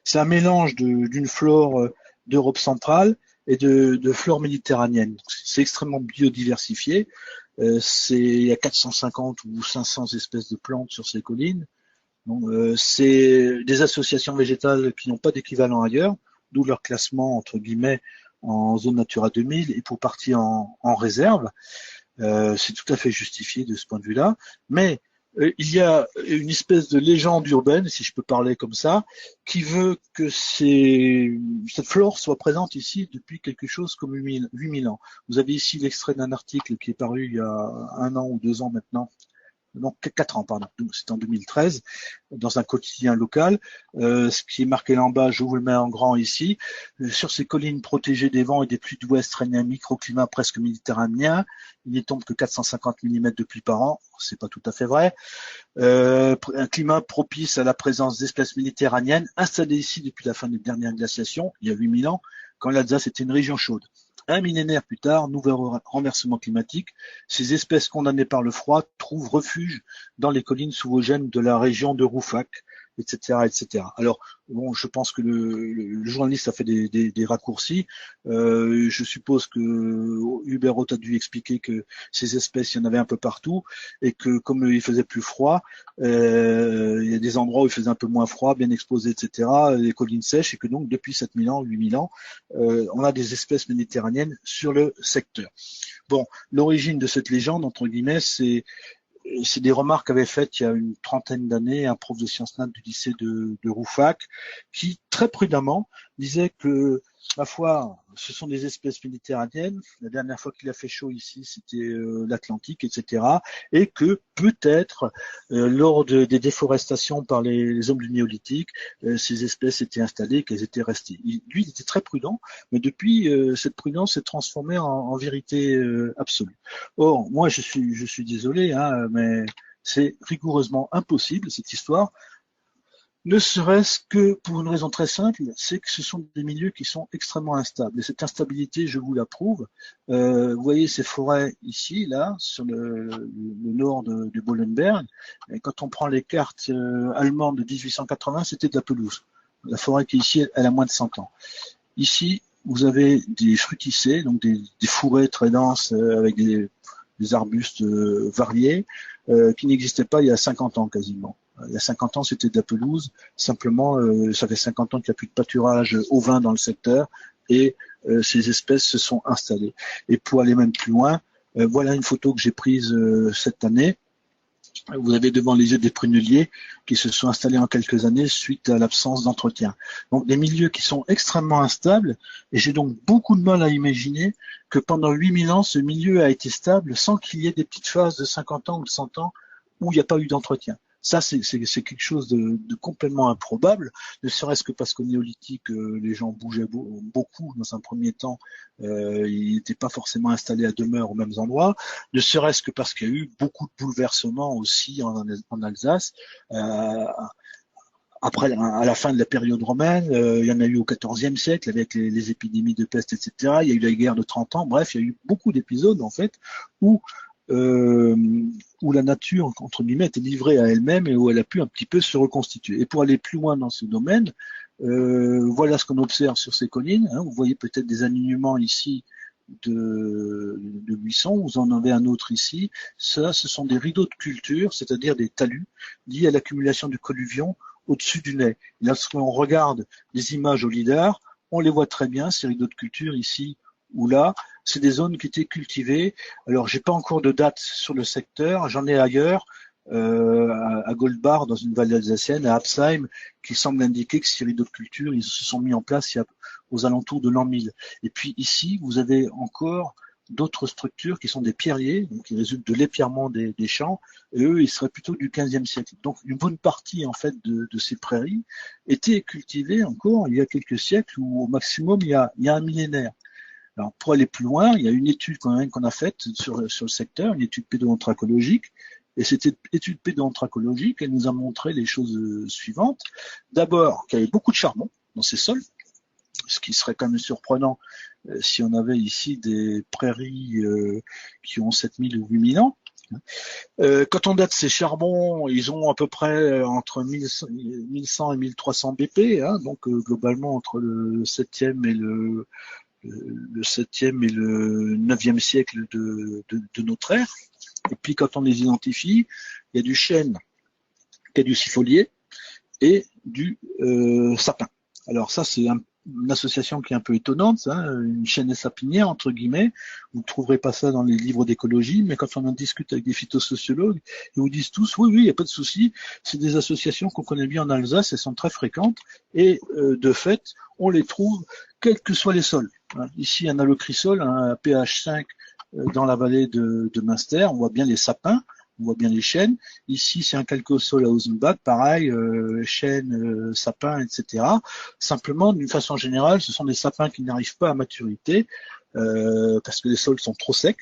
C'est un mélange d'une flore d'Europe centrale et de flore méditerranéenne. C'est extrêmement biodiversifié. Il y a 450 ou 500 espèces de plantes sur ces collines. Donc, c'est des associations végétales qui n'ont pas d'équivalent ailleurs, d'où leur classement entre guillemets en zone Natura 2000 et pour partie en réserve. C'est tout à fait justifié de ce point de vue-là. Mais il y a une espèce de légende urbaine, si je peux parler comme ça, qui veut que cette flore soit présente ici depuis quelque chose comme 8000 ans. Vous avez ici l'extrait d'un article qui est paru il y a 1 an ou 2 ans maintenant, non, 4 ans, pardon, c'est en 2013, dans un quotidien local. Ce qui est marqué là en bas, je vous le mets en grand ici. Sur ces collines protégées des vents et des pluies d'ouest règne un microclimat presque méditerranéen. Il n'y tombe que 450 mm de pluie par an. C'est pas tout à fait vrai. Un climat propice à la présence d'espèces méditerranéennes installées ici depuis la fin des dernières glaciations, il y a 8000 ans, quand l'Alsace était une région chaude. Un millénaire plus tard, nouveau renversement climatique, ces espèces condamnées par le froid trouvent refuge dans les collines sous-vosgiennes de la région de Rouffach, etc., etc. Alors, bon, je pense que le journaliste a fait des raccourcis. Je suppose que Hubert Roth a dû expliquer que ces espèces, il y en avait un peu partout, et que comme il faisait plus froid, il y a des endroits où il faisait un peu moins froid, bien exposé, etc., les collines sèches, et que donc depuis 7000 ans, 8000 ans, on a des espèces méditerranéennes sur le secteur. Bon, l'origine de cette légende, entre guillemets, c'est des remarques qu'avait faites il y a une trentaine d'années un prof de sciences nat du lycée de Rouffach, qui très prudemment disait que, ma foi, ce sont des espèces méditerranéennes. La dernière fois qu'il a fait chaud ici, c'était l'Atlantique, etc. Et que peut-être, lors des déforestations par les hommes du néolithique, ces espèces étaient installées, qu'elles étaient restées. Lui, il était très prudent, mais depuis, cette prudence s'est transformée en vérité absolue. Or, moi, je suis désolé, hein, mais c'est rigoureusement impossible, cette histoire, ne serait-ce que pour une raison très simple, c'est que ce sont des milieux qui sont extrêmement instables. Et cette instabilité, je vous la prouve. Vous voyez ces forêts ici, là, sur le nord de Bollenberg. Et quand on prend les cartes allemandes de 1880, c'était de la pelouse. La forêt qui est ici, elle a moins de 100 ans. Ici, vous avez des fruticées, donc des forêts très denses avec des arbustes variés qui n'existaient pas il y a 50 ans quasiment. Il y a 50 ans, c'était de la pelouse. Simplement, ça fait 50 ans qu'il n'y a plus de pâturage ovin dans le secteur et ces espèces se sont installées. Et pour aller même plus loin, voilà une photo que j'ai prise cette année. Vous avez devant les yeux des prunelliers qui se sont installés en quelques années suite à l'absence d'entretien. Donc des milieux qui sont extrêmement instables et j'ai donc beaucoup de mal à imaginer que pendant 8000 ans, ce milieu a été stable sans qu'il y ait des petites phases de 50 ans ou de 100 ans où il n'y a pas eu d'entretien. Ça, c'est quelque chose de complètement improbable, ne serait-ce que parce qu'au néolithique, les gens bougeaient beaucoup dans un premier temps, ils n'étaient pas forcément installés à demeure aux mêmes endroits, ne serait-ce que parce qu'il y a eu beaucoup de bouleversements aussi en Alsace. Après, à la fin de la période romaine, il y en a eu au XIVe siècle avec les épidémies de peste, etc. Il y a eu la guerre de 30 ans. Bref, il y a eu beaucoup d'épisodes en fait où où la nature, entre guillemets, était livrée à elle-même et où elle a pu un petit peu se reconstituer. Et pour aller plus loin dans ce domaine, voilà ce qu'on observe sur ces collines. Hein. Vous voyez peut-être des alignements ici de buissons, vous en avez un autre ici. Ça, ce sont des rideaux de culture, c'est-à-dire des talus liés à l'accumulation du colluvion au-dessus du nez. Lorsqu'on regarde des images au lidar, on les voit très bien, ces rideaux de culture ici ou là. C'est des zones qui étaient cultivées. Alors, j'ai pas encore de date sur le secteur. J'en ai ailleurs, à Goldbach, dans une vallée alsacienne, à Absheim, qui semble indiquer que ces rideaux de culture, ils se sont mis en place aux alentours de l'an 1000. Et puis ici, vous avez encore d'autres structures qui sont des pierriers, donc qui résultent de l'épierrement des champs, et eux, ils seraient plutôt du XVe siècle. Donc, une bonne partie, en fait, de ces prairies étaient cultivées encore il y a quelques siècles, ou au maximum, il y a un millénaire. Alors, pour aller plus loin, il y a une étude quand même qu'on a faite sur le secteur, une étude pédoanthropologique. Et cette étude pédoanthropologique, elle nous a montré les choses suivantes. D'abord, qu'il y avait beaucoup de charbon dans ces sols, ce qui serait quand même surprenant si on avait ici des prairies qui ont 7000 ou 8000 ans. Quand on date ces charbons, ils ont à peu près entre 1100 et 1300 BP, hein, donc globalement entre le 7e et le 7e et le 9e siècle de notre ère. Et puis quand on les identifie, il y a du chêne, caducifolié et du sapin. Alors ça, c'est une association qui est un peu étonnante, hein, une chêne sapinière, entre guillemets. Vous ne trouverez pas ça dans les livres d'écologie, mais quand on en discute avec des phytosociologues, ils vous disent tous, oui, il n'y a pas de souci, c'est des associations qu'on connaît bien en Alsace, elles sont très fréquentes, et de fait, on les trouve quels que soient les sols. Ici, un alochrysol, un pH 5 dans la vallée de Münster, on voit bien les sapins, on voit bien les chênes. Ici, c'est un calcosol à Osenbach, pareil, chênes, sapins, etc. Simplement, d'une façon générale, ce sont des sapins qui n'arrivent pas à maturité parce que les sols sont trop secs.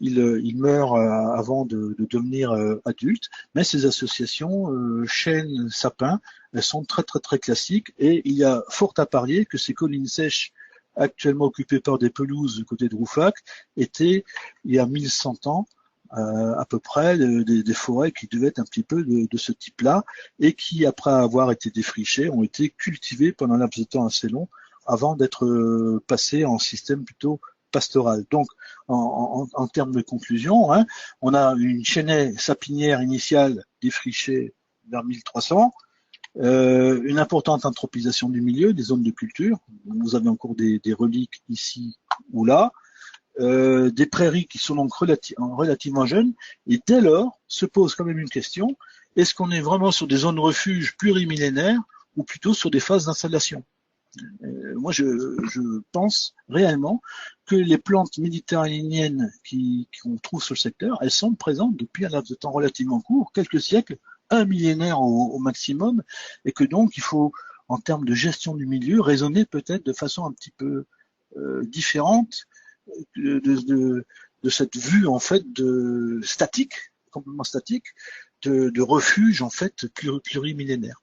Ils meurent avant de devenir adultes. Mais ces associations, chênes, sapins, elles sont très très très classiques et il y a fort à parier que ces collines sèches actuellement occupées par des pelouses du côté de Rouffach étaient, il y a 1100 ans, à peu près des forêts qui devaient être un petit peu de ce type-là et qui, après avoir été défrichées, ont été cultivées pendant un laps de temps assez long avant d'être passées en système plutôt pastoral. Donc, en termes de conclusion, hein, on a une chênaie sapinière initiale défrichée vers 1300, une importante anthropisation du milieu, des zones de culture. Vous avez encore des reliques ici ou là, des prairies qui sont donc relativement jeunes, et dès lors se pose quand même une question, est-ce qu'on est vraiment sur des zones refuges plurimillénaires ou plutôt sur des phases d'installation? Moi, je pense réellement que les plantes méditerranéennes qu'on trouve sur le secteur, elles sont présentes depuis un laps de temps relativement court, quelques siècles, un millénaire au maximum, et que donc il faut, en termes de gestion du milieu, raisonner peut-être de façon un petit peu différente de cette vue en fait de statique, complètement statique, de refuge en fait plurimillénaire.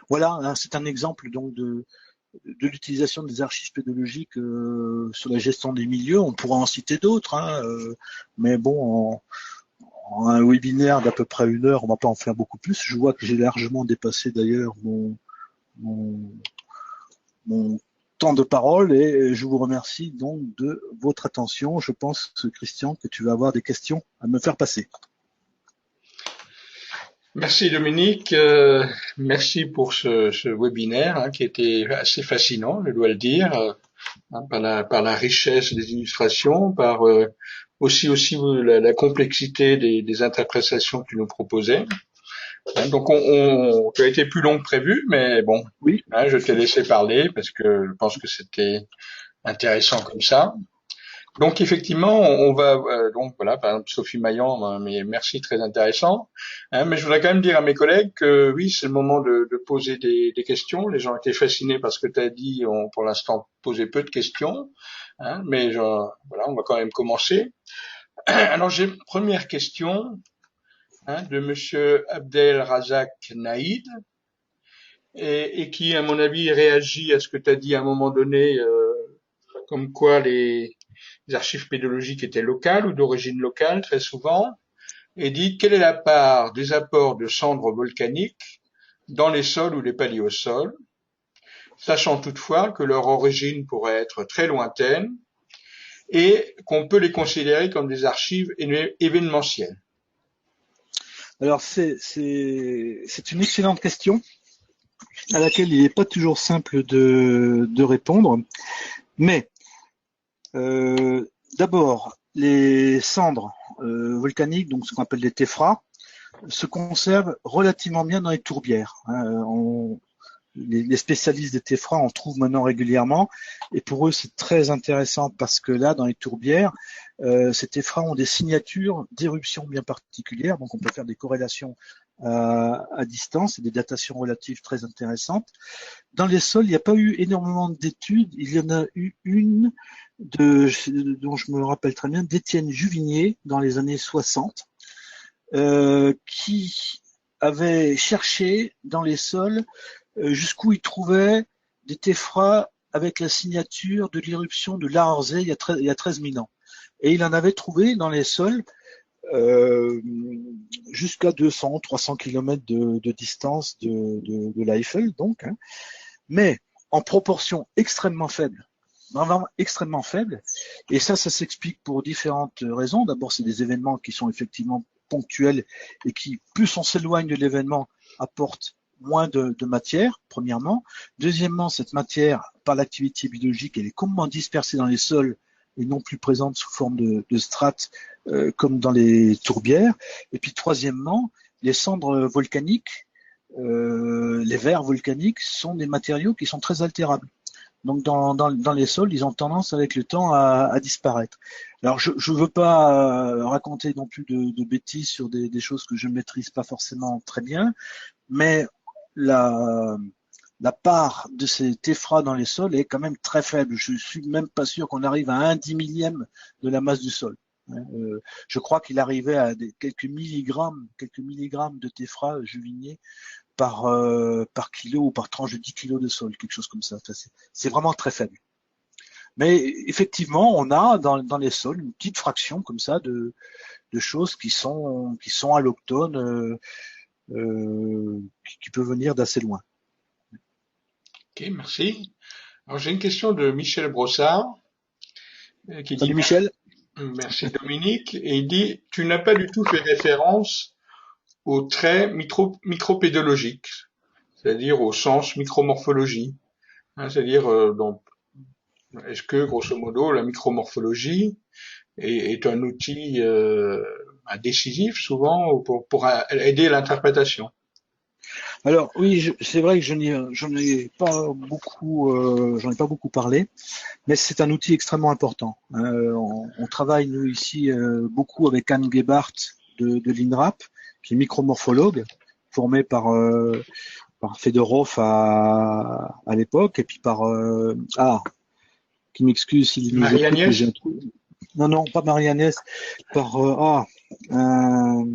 Voilà, hein, c'est un exemple donc de l'utilisation des archives pédologiques sur la gestion des milieux. On pourra en citer d'autres, hein, mais bon, en un webinaire d'à peu près 1 heure, on va pas en faire beaucoup plus. Je vois que j'ai largement dépassé d'ailleurs mon, mon temps de parole et je vous remercie donc de votre attention. Je pense, Christian, que tu vas avoir des questions à me faire passer. Merci Dominique, merci pour ce webinaire qui était assez fascinant, je dois le dire, par la richesse des illustrations, par aussi la complexité des interprétations que tu nous proposais. Donc tu as été plus long que prévu, mais bon, Oui. je t'ai laissé parler parce que je pense que c'était intéressant comme ça. Donc effectivement, on va donc voilà, par exemple Sophie Maillan, mais merci, très intéressant. Mais je voudrais quand même dire à mes collègues que oui, c'est le moment de poser des questions. Les gens étaient fascinés par ce que tu as dit, ont pour l'instant posé peu de questions, mais voilà, on va quand même commencer. Alors j'ai une première question de Monsieur Abdel Razak Naïd et qui, à mon avis, réagit à ce que tu as dit à un moment donné, comme quoi les archives pédologiques étaient locales ou d'origine locale très souvent, et dit quelle est la part des apports de cendres volcaniques dans les sols ou les paléosols, sachant toutefois que leur origine pourrait être très lointaine et qu'on peut les considérer comme des archives événementielles. Alors c'est une excellente question à laquelle il n'est pas toujours simple de répondre, mais d'abord les cendres volcaniques, donc ce qu'on appelle les téphras, se conservent relativement bien dans les tourbières. Les spécialistes des téphras en trouvent maintenant régulièrement et pour eux c'est très intéressant parce que là dans les tourbières ces téphras ont des signatures d'éruption bien particulières, donc on peut faire des corrélations à distance et des datations relatives très intéressantes. Dans les sols, il n'y a pas eu énormément d'études, il y en a eu une dont je me rappelle très bien, d'Étienne Juvigné dans les années 60 qui avait cherché dans les sols jusqu'où il trouvait des téphras avec la signature de l'éruption de l'Aarzé il y a 13 000 ans. Et il en avait trouvé dans les sols jusqu'à 200, 300 km de distance de l'Eifel, donc, hein, mais en proportion extrêmement faible, vraiment extrêmement faible. Et ça s'explique pour différentes raisons. D'abord, c'est des événements qui sont effectivement ponctuels et qui, plus on s'éloigne de l'événement, apportent moins de matière, premièrement. Deuxièmement, cette matière, par l'activité biologique, elle est complètement dispersée dans les sols et non plus présente sous forme de strates comme dans les tourbières. Et puis troisièmement, les cendres volcaniques, les vers volcaniques sont des matériaux qui sont très altérables. Donc dans les sols, ils ont tendance avec le temps à disparaître. Alors je ne veux pas raconter non plus de bêtises sur des choses que je ne maîtrise pas forcément très bien, mais la part de ces téphras dans les sols est quand même très faible. Je suis même pas sûr qu'on arrive à 1/10 de la masse du sol. Je crois qu'il arrivait à quelques milligrammes de téphras juvigné par kilo ou par tranche de 10 kilos de sol, quelque chose comme ça. Enfin, c'est vraiment très faible. Mais effectivement, on a dans les sols une petite fraction comme ça de choses qui sont alloctones, qui peuvent venir d'assez loin. Ok, merci. Alors j'ai une question de Michel Brossard qui dit Salut Michel. merci Dominique et il dit tu n'as pas du tout fait référence aux traits micropédologiques, c'est-à-dire au sens micromorphologie. Hein, c'est-à-dire donc est-ce que grosso modo la micromorphologie est un outil décisif souvent pour aider l'interprétation? Alors oui, c'est vrai que j'en ai pas beaucoup parlé, mais c'est un outil extrêmement important. On travaille nous ici beaucoup avec Anne Gebhardt de l'INRAP, qui est micromorphologue, formée par Fedorov à l'époque, et puis qui m'excuse s'il nous écoute, mais j'ai Marie-Agnès? un trou. Non, non, pas Marie-Agnès, par un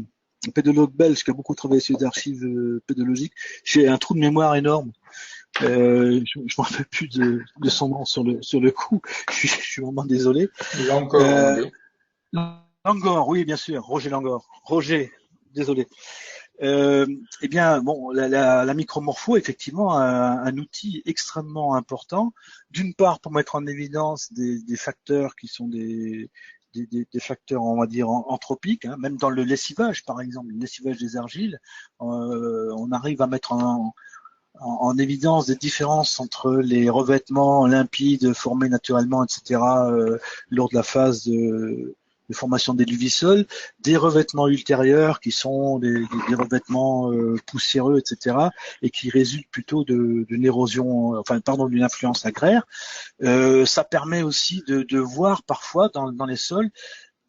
pédologue belge qui a beaucoup travaillé sur les archives pédologiques. J'ai un trou de mémoire énorme. Je ne me rappelle plus de son nom sur le coup. Je suis vraiment désolé. Là encore, on Euh, dit. Langor, oui, bien sûr, Roger Langor. Roger, désolé. Eh bien, bon, la micromorpho, effectivement, un outil extrêmement important. D'une part, pour mettre en évidence des facteurs qui sont des facteurs, on va dire, anthropiques, hein. Même dans le lessivage, par exemple, le lessivage des argiles, on arrive à mettre en évidence des différences entre les revêtements limpides formés naturellement, etc., lors de la phase de formation des luvisols, des revêtements ultérieurs qui sont des revêtements poussiéreux, etc., et qui résultent plutôt d'une érosion, enfin, pardon, d'une influence agraire. Ça permet aussi de voir parfois dans les sols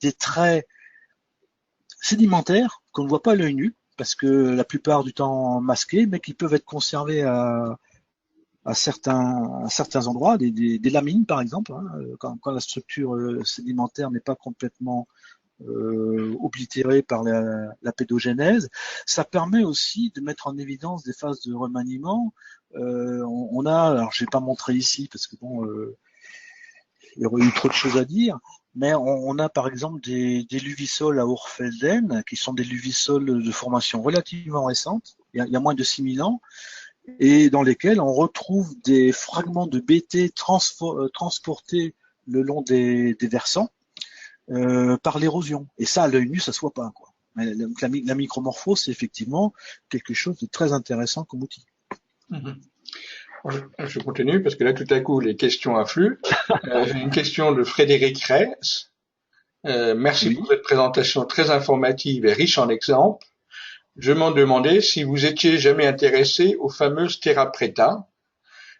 des traits sédimentaires qu'on ne voit pas à l'œil nu, parce que la plupart du temps masqués, mais qui peuvent être conservés à certains endroits, des lamines par exemple, hein, quand la structure sédimentaire n'est pas complètement oblitérée par la pédogénèse. Ça permet aussi de mettre en évidence des phases de remaniement. On a, alors je vais pas montrer ici parce que bon, il y aurait eu trop de choses à dire, mais on a par exemple des luvisols à Urfelden, qui sont des luvisols de formation relativement récente, il y a moins de 6000 ans, et dans lesquels on retrouve des fragments de BT transportés le long des versants par l'érosion. Et ça, à l'œil nu, ça se voit pas, quoi. Mais donc, la micromorpho, c'est effectivement quelque chose de très intéressant comme outil. Mhm. Je continue parce que là, tout à coup, les questions affluent. J'ai une question de Frédéric Reyes. Merci pour Oui. cette présentation très informative et riche en exemples. Je m'en demandais si vous étiez jamais intéressé aux fameuses terra preta,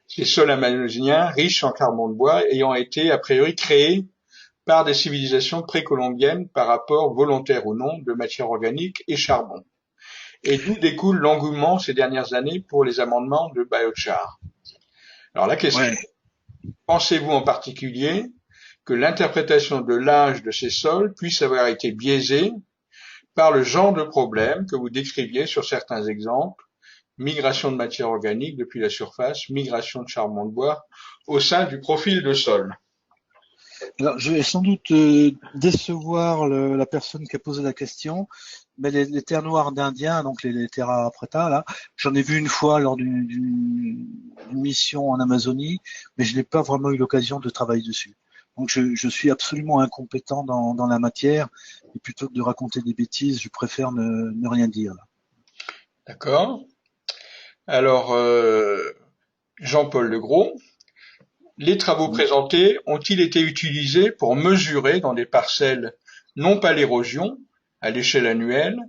ces sols amazoniens riches en charbon de bois ayant été a priori créés par des civilisations précolombiennes par rapport volontaire ou non de matière organique et charbon. Et d'où découle l'engouement ces dernières années pour les amendements de biochar. Alors la question, Ouais. pensez-vous en particulier que l'interprétation de l'âge de ces sols puisse avoir été biaisée par le genre de problème que vous décriviez sur certains exemples, migration de matière organique depuis la surface, migration de charbon de bois au sein du profil de sol? Alors, je vais sans doute décevoir la personne qui a posé la question, mais les terres noires d'Indiens, donc les terra preta, là, j'en ai vu une fois lors d'une mission en Amazonie, mais je n'ai pas vraiment eu l'occasion de travailler dessus. Donc, je suis absolument incompétent dans la matière, et plutôt que de raconter des bêtises, je préfère ne rien dire, là. D'accord. Alors, Jean-Paul Legros, les travaux Oui. présentés ont-ils été utilisés pour mesurer dans des parcelles non pas l'érosion à l'échelle annuelle,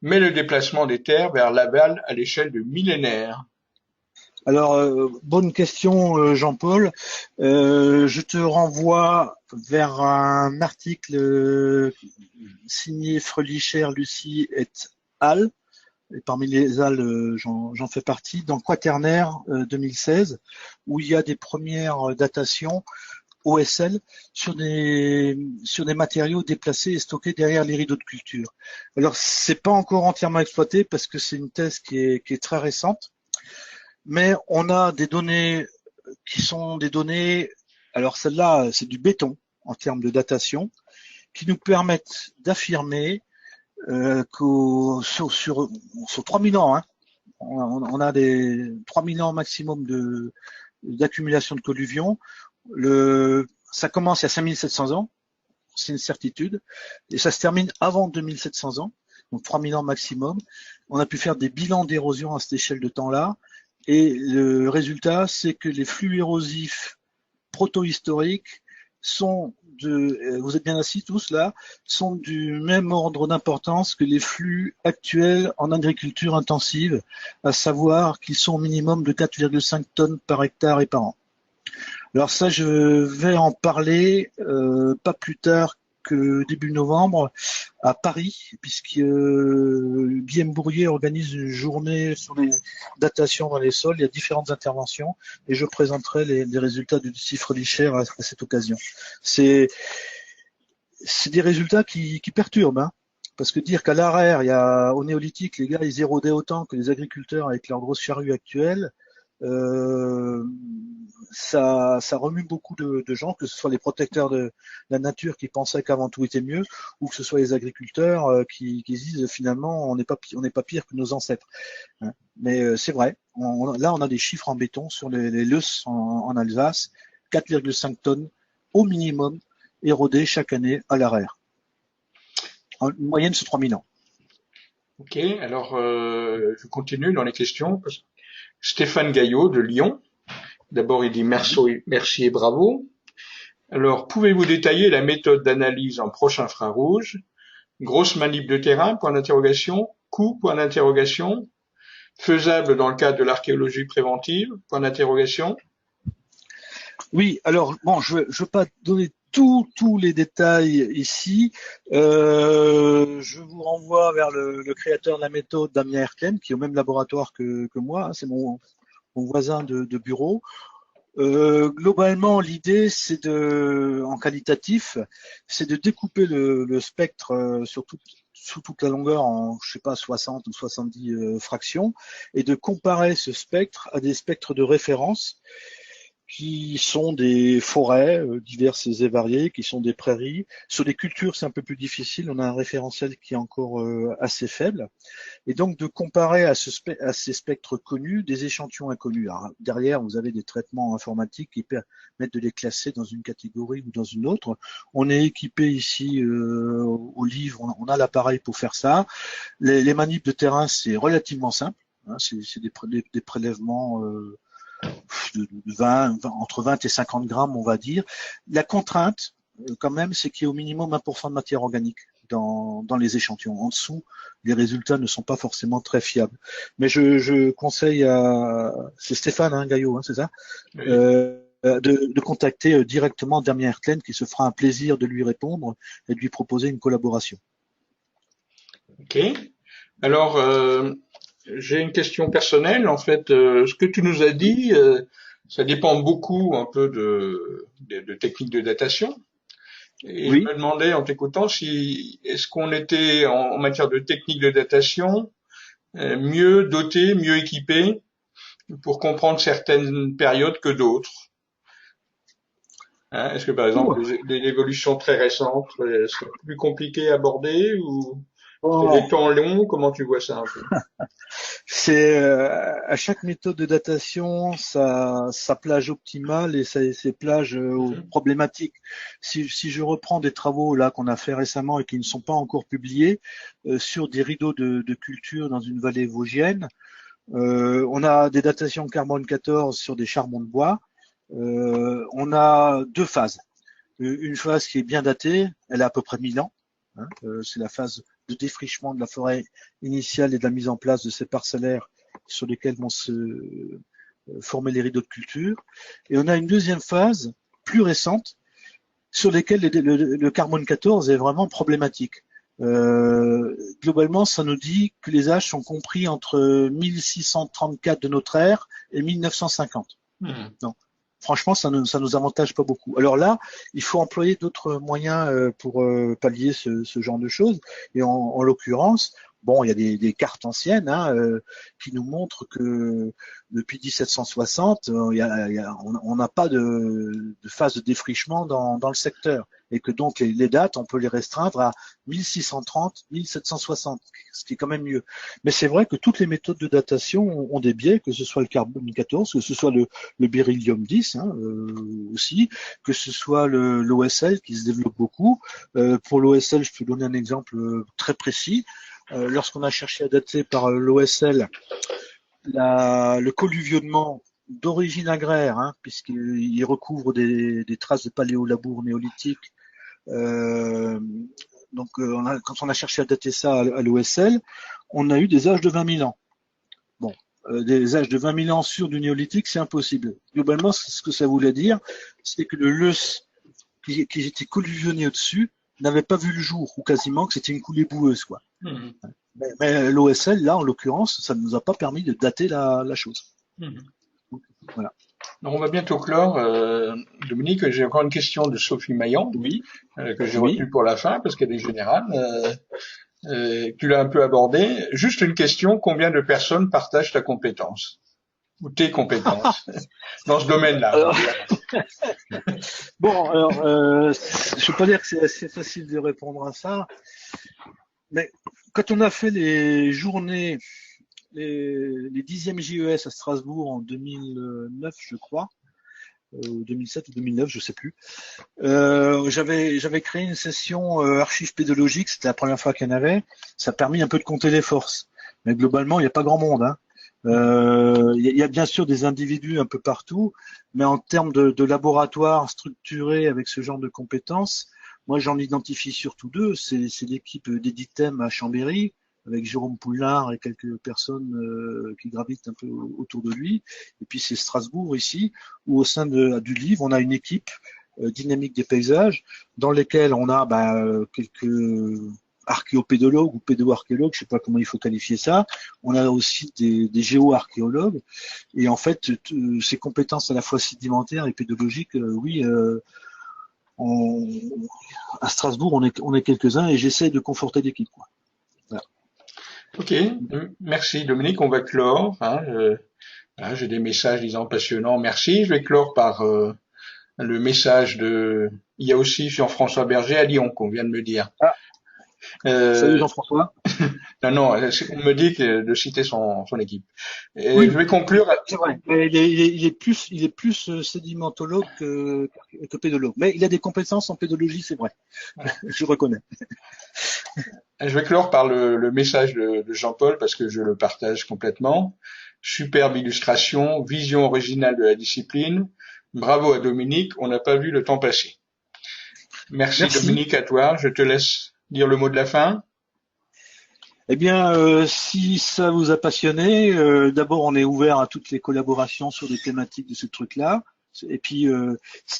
mais le déplacement des terres vers l'aval à l'échelle de millénaires? Alors, bonne question, Jean-Paul. Je te renvoie vers un article signé Fröhlicher, Lucie et al. Et parmi les al, j'en fais partie, dans Quaternaire 2016, où il y a des premières datations OSL sur des matériaux déplacés et stockés derrière les rideaux de culture. Alors, c'est pas encore entièrement exploité parce que c'est une thèse qui est très récente, mais on a des données qui sont des données Alors celle-là, c'est du béton en termes de datation, qui nous permettent d'affirmer sur 3000 ans, hein, on a des 3000 ans maximum d'accumulation de colluvions. Ça commence il y a 5700 ans, c'est une certitude, et ça se termine avant 2700 ans, donc 3000 ans maximum. On a pu faire des bilans d'érosion à cette échelle de temps-là, et le résultat, c'est que les flux érosifs proto-historiques sont vous êtes bien assis tous là, sont du même ordre d'importance que les flux actuels en agriculture intensive, à savoir qu'ils sont au minimum de 4,5 tonnes par hectare et par an. Alors ça, je vais en parler pas plus tard que début novembre à Paris, puisque Guillaume Bourrier organise une journée sur les datations dans les sols. Il y a différentes interventions et je présenterai les résultats du Fröhlicher à cette occasion. C'est des résultats qui perturbent, hein, parce que dire qu'à l'Araire, au néolithique, les gars ils érodaient autant que les agriculteurs avec leurs grosses charrues actuelles. Ça remue beaucoup de gens, que ce soit les protecteurs de la nature qui pensaient qu'avant tout était mieux, ou que ce soit les agriculteurs qui disent finalement on n'est pas pire que nos ancêtres. Mais c'est vrai. Là, on a des chiffres en béton sur les Leuss en Alsace, 4,5 tonnes au minimum érodées chaque année à l'Araire. En moyenne sur 3000 ans. Ok, alors je continue dans les questions. Stéphane Gaillot de Lyon. D'abord, il dit merci et bravo. Alors, pouvez-vous détailler la méthode d'analyse en proche infrarouge? Grosse manip de terrain, point d'interrogation. Coût, point d'interrogation. Faisable dans le cadre de l'archéologie préventive, point d'interrogation. Oui, alors bon, je veux pas donner tous les détails ici. Je vous renvoie vers le créateur de la méthode, Damien Erklen, qui est au même laboratoire que moi. C'est mon voisin de bureau. Globalement, l'idée, c'est en qualitatif, c'est de découper le spectre sous toute la longueur en, je sais pas, 60 ou 70 fractions, et de comparer ce spectre à des spectres de référence qui sont des forêts diverses et variées, qui sont des prairies. Sur les cultures, c'est un peu plus difficile. On a un référentiel qui est encore assez faible. Et donc, de comparer à ces spectres connus des échantillons inconnus. Alors, derrière, vous avez des traitements informatiques qui permettent de les classer dans une catégorie ou dans une autre. On est équipé ici au livre, on a l'appareil pour faire ça. Les manips de terrain, c'est relativement simple. Hein, c'est des prélèvements entre 20 et 50 grammes, on va dire. La contrainte, quand même, c'est qu'il y ait au minimum 1% de matière organique dans les échantillons. En dessous, les résultats ne sont pas forcément très fiables. Mais je conseille c'est Stéphane Gaillot, hein, c'est ça, Oui. de contacter directement Damien Erklen, qui se fera un plaisir de lui répondre et de lui proposer une collaboration. Ok. Alors, j'ai une question personnelle. En fait, ce que tu nous as dit, ça dépend beaucoup un peu de techniques de datation. Et Oui. je me demandais en t'écoutant est-ce qu'on était en matière de technique de datation mieux doté, mieux équipé pour comprendre certaines périodes que d'autres. Hein, est-ce que par exemple des évolutions très récentes seraient plus compliquées à aborder ou des temps longs? Comment tu vois ça un peu? C'est à chaque méthode de datation sa plage optimale et ses plages problématiques. Si je reprends des travaux là qu'on a fait récemment et qui ne sont pas encore publiés sur des rideaux de culture dans une vallée vosgienne, on a des datations carbone 14 sur des charbons de bois. On a deux phases. Une phase qui est bien datée, elle a à peu près 1000 ans. Hein, c'est la phase de défrichement de la forêt initiale et de la mise en place de ces parcellaires sur lesquels vont se former les rideaux de culture. Et on a une deuxième phase plus récente sur lesquelles le carbone 14 est vraiment problématique. Globalement, ça nous dit que les âges sont compris entre 1634 de notre ère et 1950. Donc, franchement, ça nous avantage pas beaucoup. Alors là, il faut employer d'autres moyens pour pallier ce genre de choses. Et en l'occurrence, Bon, il y a des cartes anciennes qui nous montrent que depuis 1760, on n'a pas de phase de défrichement dans le secteur, et que donc les dates, on peut les restreindre à 1630, 1760, ce qui est quand même mieux. Mais c'est vrai que toutes les méthodes de datation ont des biais, que ce soit le carbone 14, que ce soit le beryllium 10 aussi, que ce soit l'OSL qui se développe beaucoup. Pour l'OSL, je peux donner un exemple très précis. Lorsqu'on a cherché à dater par l'OSL le colluvionnement d'origine agraire, puisqu'il recouvre des traces de paléolabour néolithique. Quand on a cherché à dater ça à l'OSL, on a eu des âges de 20 000 ans. Bon, des âges de 20 000 ans sur du néolithique, c'est impossible. Globalement, ce que ça voulait dire, c'est que le Leuce qui était colluvionné au-dessus n'avait pas vu le jour, ou quasiment, que c'était une coulée boueuse, quoi. Mmh. Mais l'OSL, là, en l'occurrence, ça ne nous a pas permis de dater la chose. Mmh. Voilà. Donc on va bientôt clore. Dominique, j'ai encore une question de Sophie Maillan, que j'ai retenue pour la fin, parce qu'elle est générale. Tu l'as un peu abordé. Juste une question, combien de personnes partagent ta compétence ou tes compétences dans ce domaine-là? Bon, alors, je ne peux pas dire que c'est assez facile de répondre à ça, mais quand on a fait les journées, les 10e JES à Strasbourg en 2009, je crois, 2007 ou 2009, je sais plus, j'avais créé une session archives pédologiques, c'était la première fois qu'il y en avait, ça a permis un peu de compter les forces, mais globalement, il n'y a pas grand monde, Il y a bien sûr des individus un peu partout, mais en termes de laboratoire structuré avec ce genre de compétences, moi j'en identifie surtout deux. C'est l'équipe d'Editem à Chambéry, avec Jérôme Poulard et quelques personnes qui gravitent un peu autour de lui. Et puis c'est Strasbourg ici, où au sein du livre, on a une équipe dynamique des paysages, dans lesquels on a quelques archéopédologues ou pédoarchéologues, je sais pas comment il faut qualifier ça. On a aussi des géoarchéologues. Et en fait, ces compétences à la fois sédimentaires et pédologiques, à Strasbourg, on est quelques-uns et j'essaie de conforter l'équipe. Voilà. Ok, merci Dominique, on va clore. J'ai des messages disant passionnant, merci. Je vais clore par le message il y a aussi Jean-François Berger à Lyon qu'on vient de me dire. Salut Jean-François. Non, on me dit de citer son équipe. Oui. Je vais conclure. C'est vrai. Il est plus sédimentologue que pédologue. Mais il a des compétences en pédologie, c'est vrai. Je reconnais. Je vais clore par le message de Jean-Paul parce que je le partage complètement. Superbe illustration, vision originale de la discipline. Bravo à Dominique, on n'a pas vu le temps passer. Merci Dominique, à toi. Je te laisse dire le mot de la fin. Eh bien, si ça vous a passionné, d'abord on est ouvert à toutes les collaborations sur des thématiques de ce truc-là. Et puis,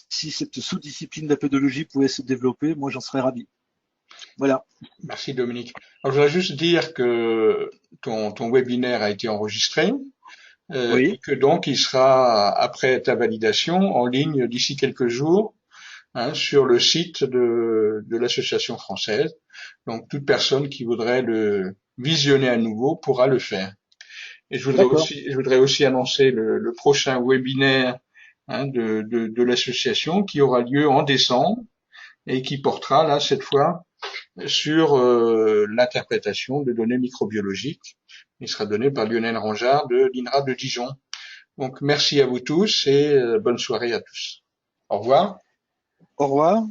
si cette sous-discipline de la pédologie pouvait se développer, moi j'en serais ravi. Voilà. Merci Dominique. Alors, je voudrais juste dire que ton webinaire a été enregistré. Et que donc il sera, après ta validation, en ligne d'ici quelques jours sur le site de l'association française. Donc toute personne qui voudrait le visionner à nouveau pourra le faire. Et je voudrais aussi annoncer le prochain webinaire de l'association qui aura lieu en décembre et qui portera là cette fois sur l'interprétation de données microbiologiques. Il sera donné par Lionel Rangeard de l'INRA de Dijon. Donc merci à vous tous et bonne soirée à tous. Au revoir. Au revoir.